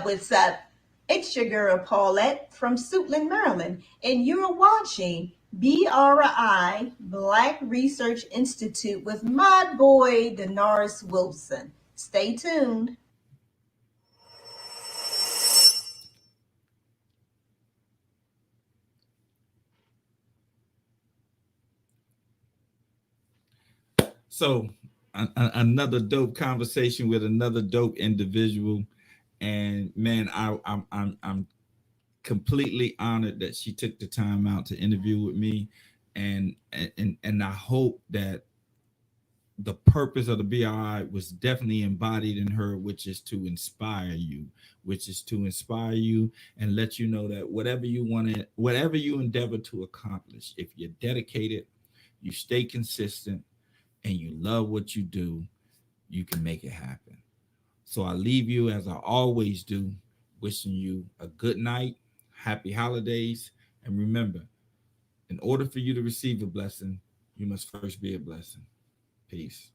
What's up? It's your girl Paulette from Suitland, Maryland, and you're watching BRI, Black Research Institute, with my boy Denoris Wilson. Stay tuned. So another dope conversation with another dope individual. And man, I'm completely honored that she took the time out to interview with me, and I hope that the purpose of the BRI was definitely embodied in her, which is to inspire you, and let you know that whatever you endeavor to accomplish, if you're dedicated, you stay consistent, and you love what you do, you can make it happen. So I leave you as I always do, wishing you a good night, happy holidays, and remember, in order for you to receive a blessing, you must first be a blessing. Peace.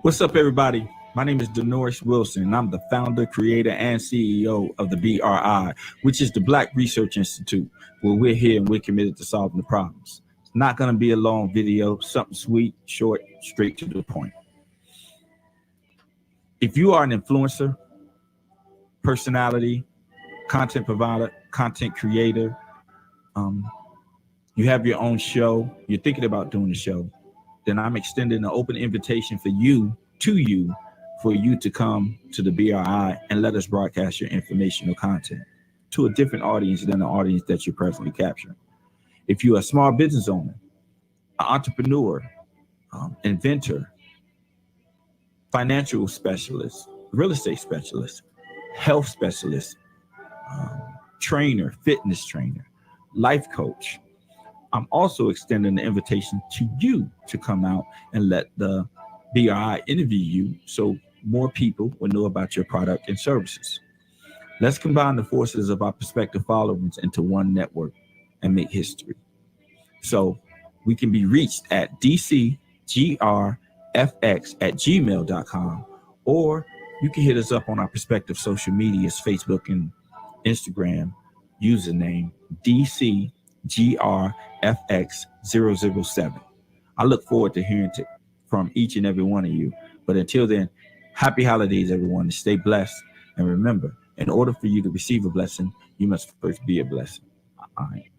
What's up, everybody? My name is Denoris Wilson, and I'm the founder, creator, and CEO of the BRI, which is the Black Research Institute, where we're here and we're committed to solving the problems. It's not going to be a long video, something sweet, short, straight to the point. If you are an influencer, personality, content provider, content creator, you have your own show, you're thinking about doing a show, then I'm extending an open invitation for you to come to the BRI and let us broadcast your informational content to a different audience than the audience that you're presently capturing. If you're a small business owner, an entrepreneur, inventor, financial specialist, real estate specialist, health specialist, trainer, fitness trainer, life coach, I'm also extending the invitation to you to come out and let the BRI interview you so more people will know about your product and services. Let's combine the forces of our prospective followers into one network and make history. So we can be reached at dcgrfx@gmail.com, or you can hit us up on our prospective social medias, Facebook and Instagram, username DCGRFX007. I look forward to hearing from each and every one of you. But until then, happy holidays, everyone. Stay blessed. And remember, in order for you to receive a blessing, you must first be a blessing. All right.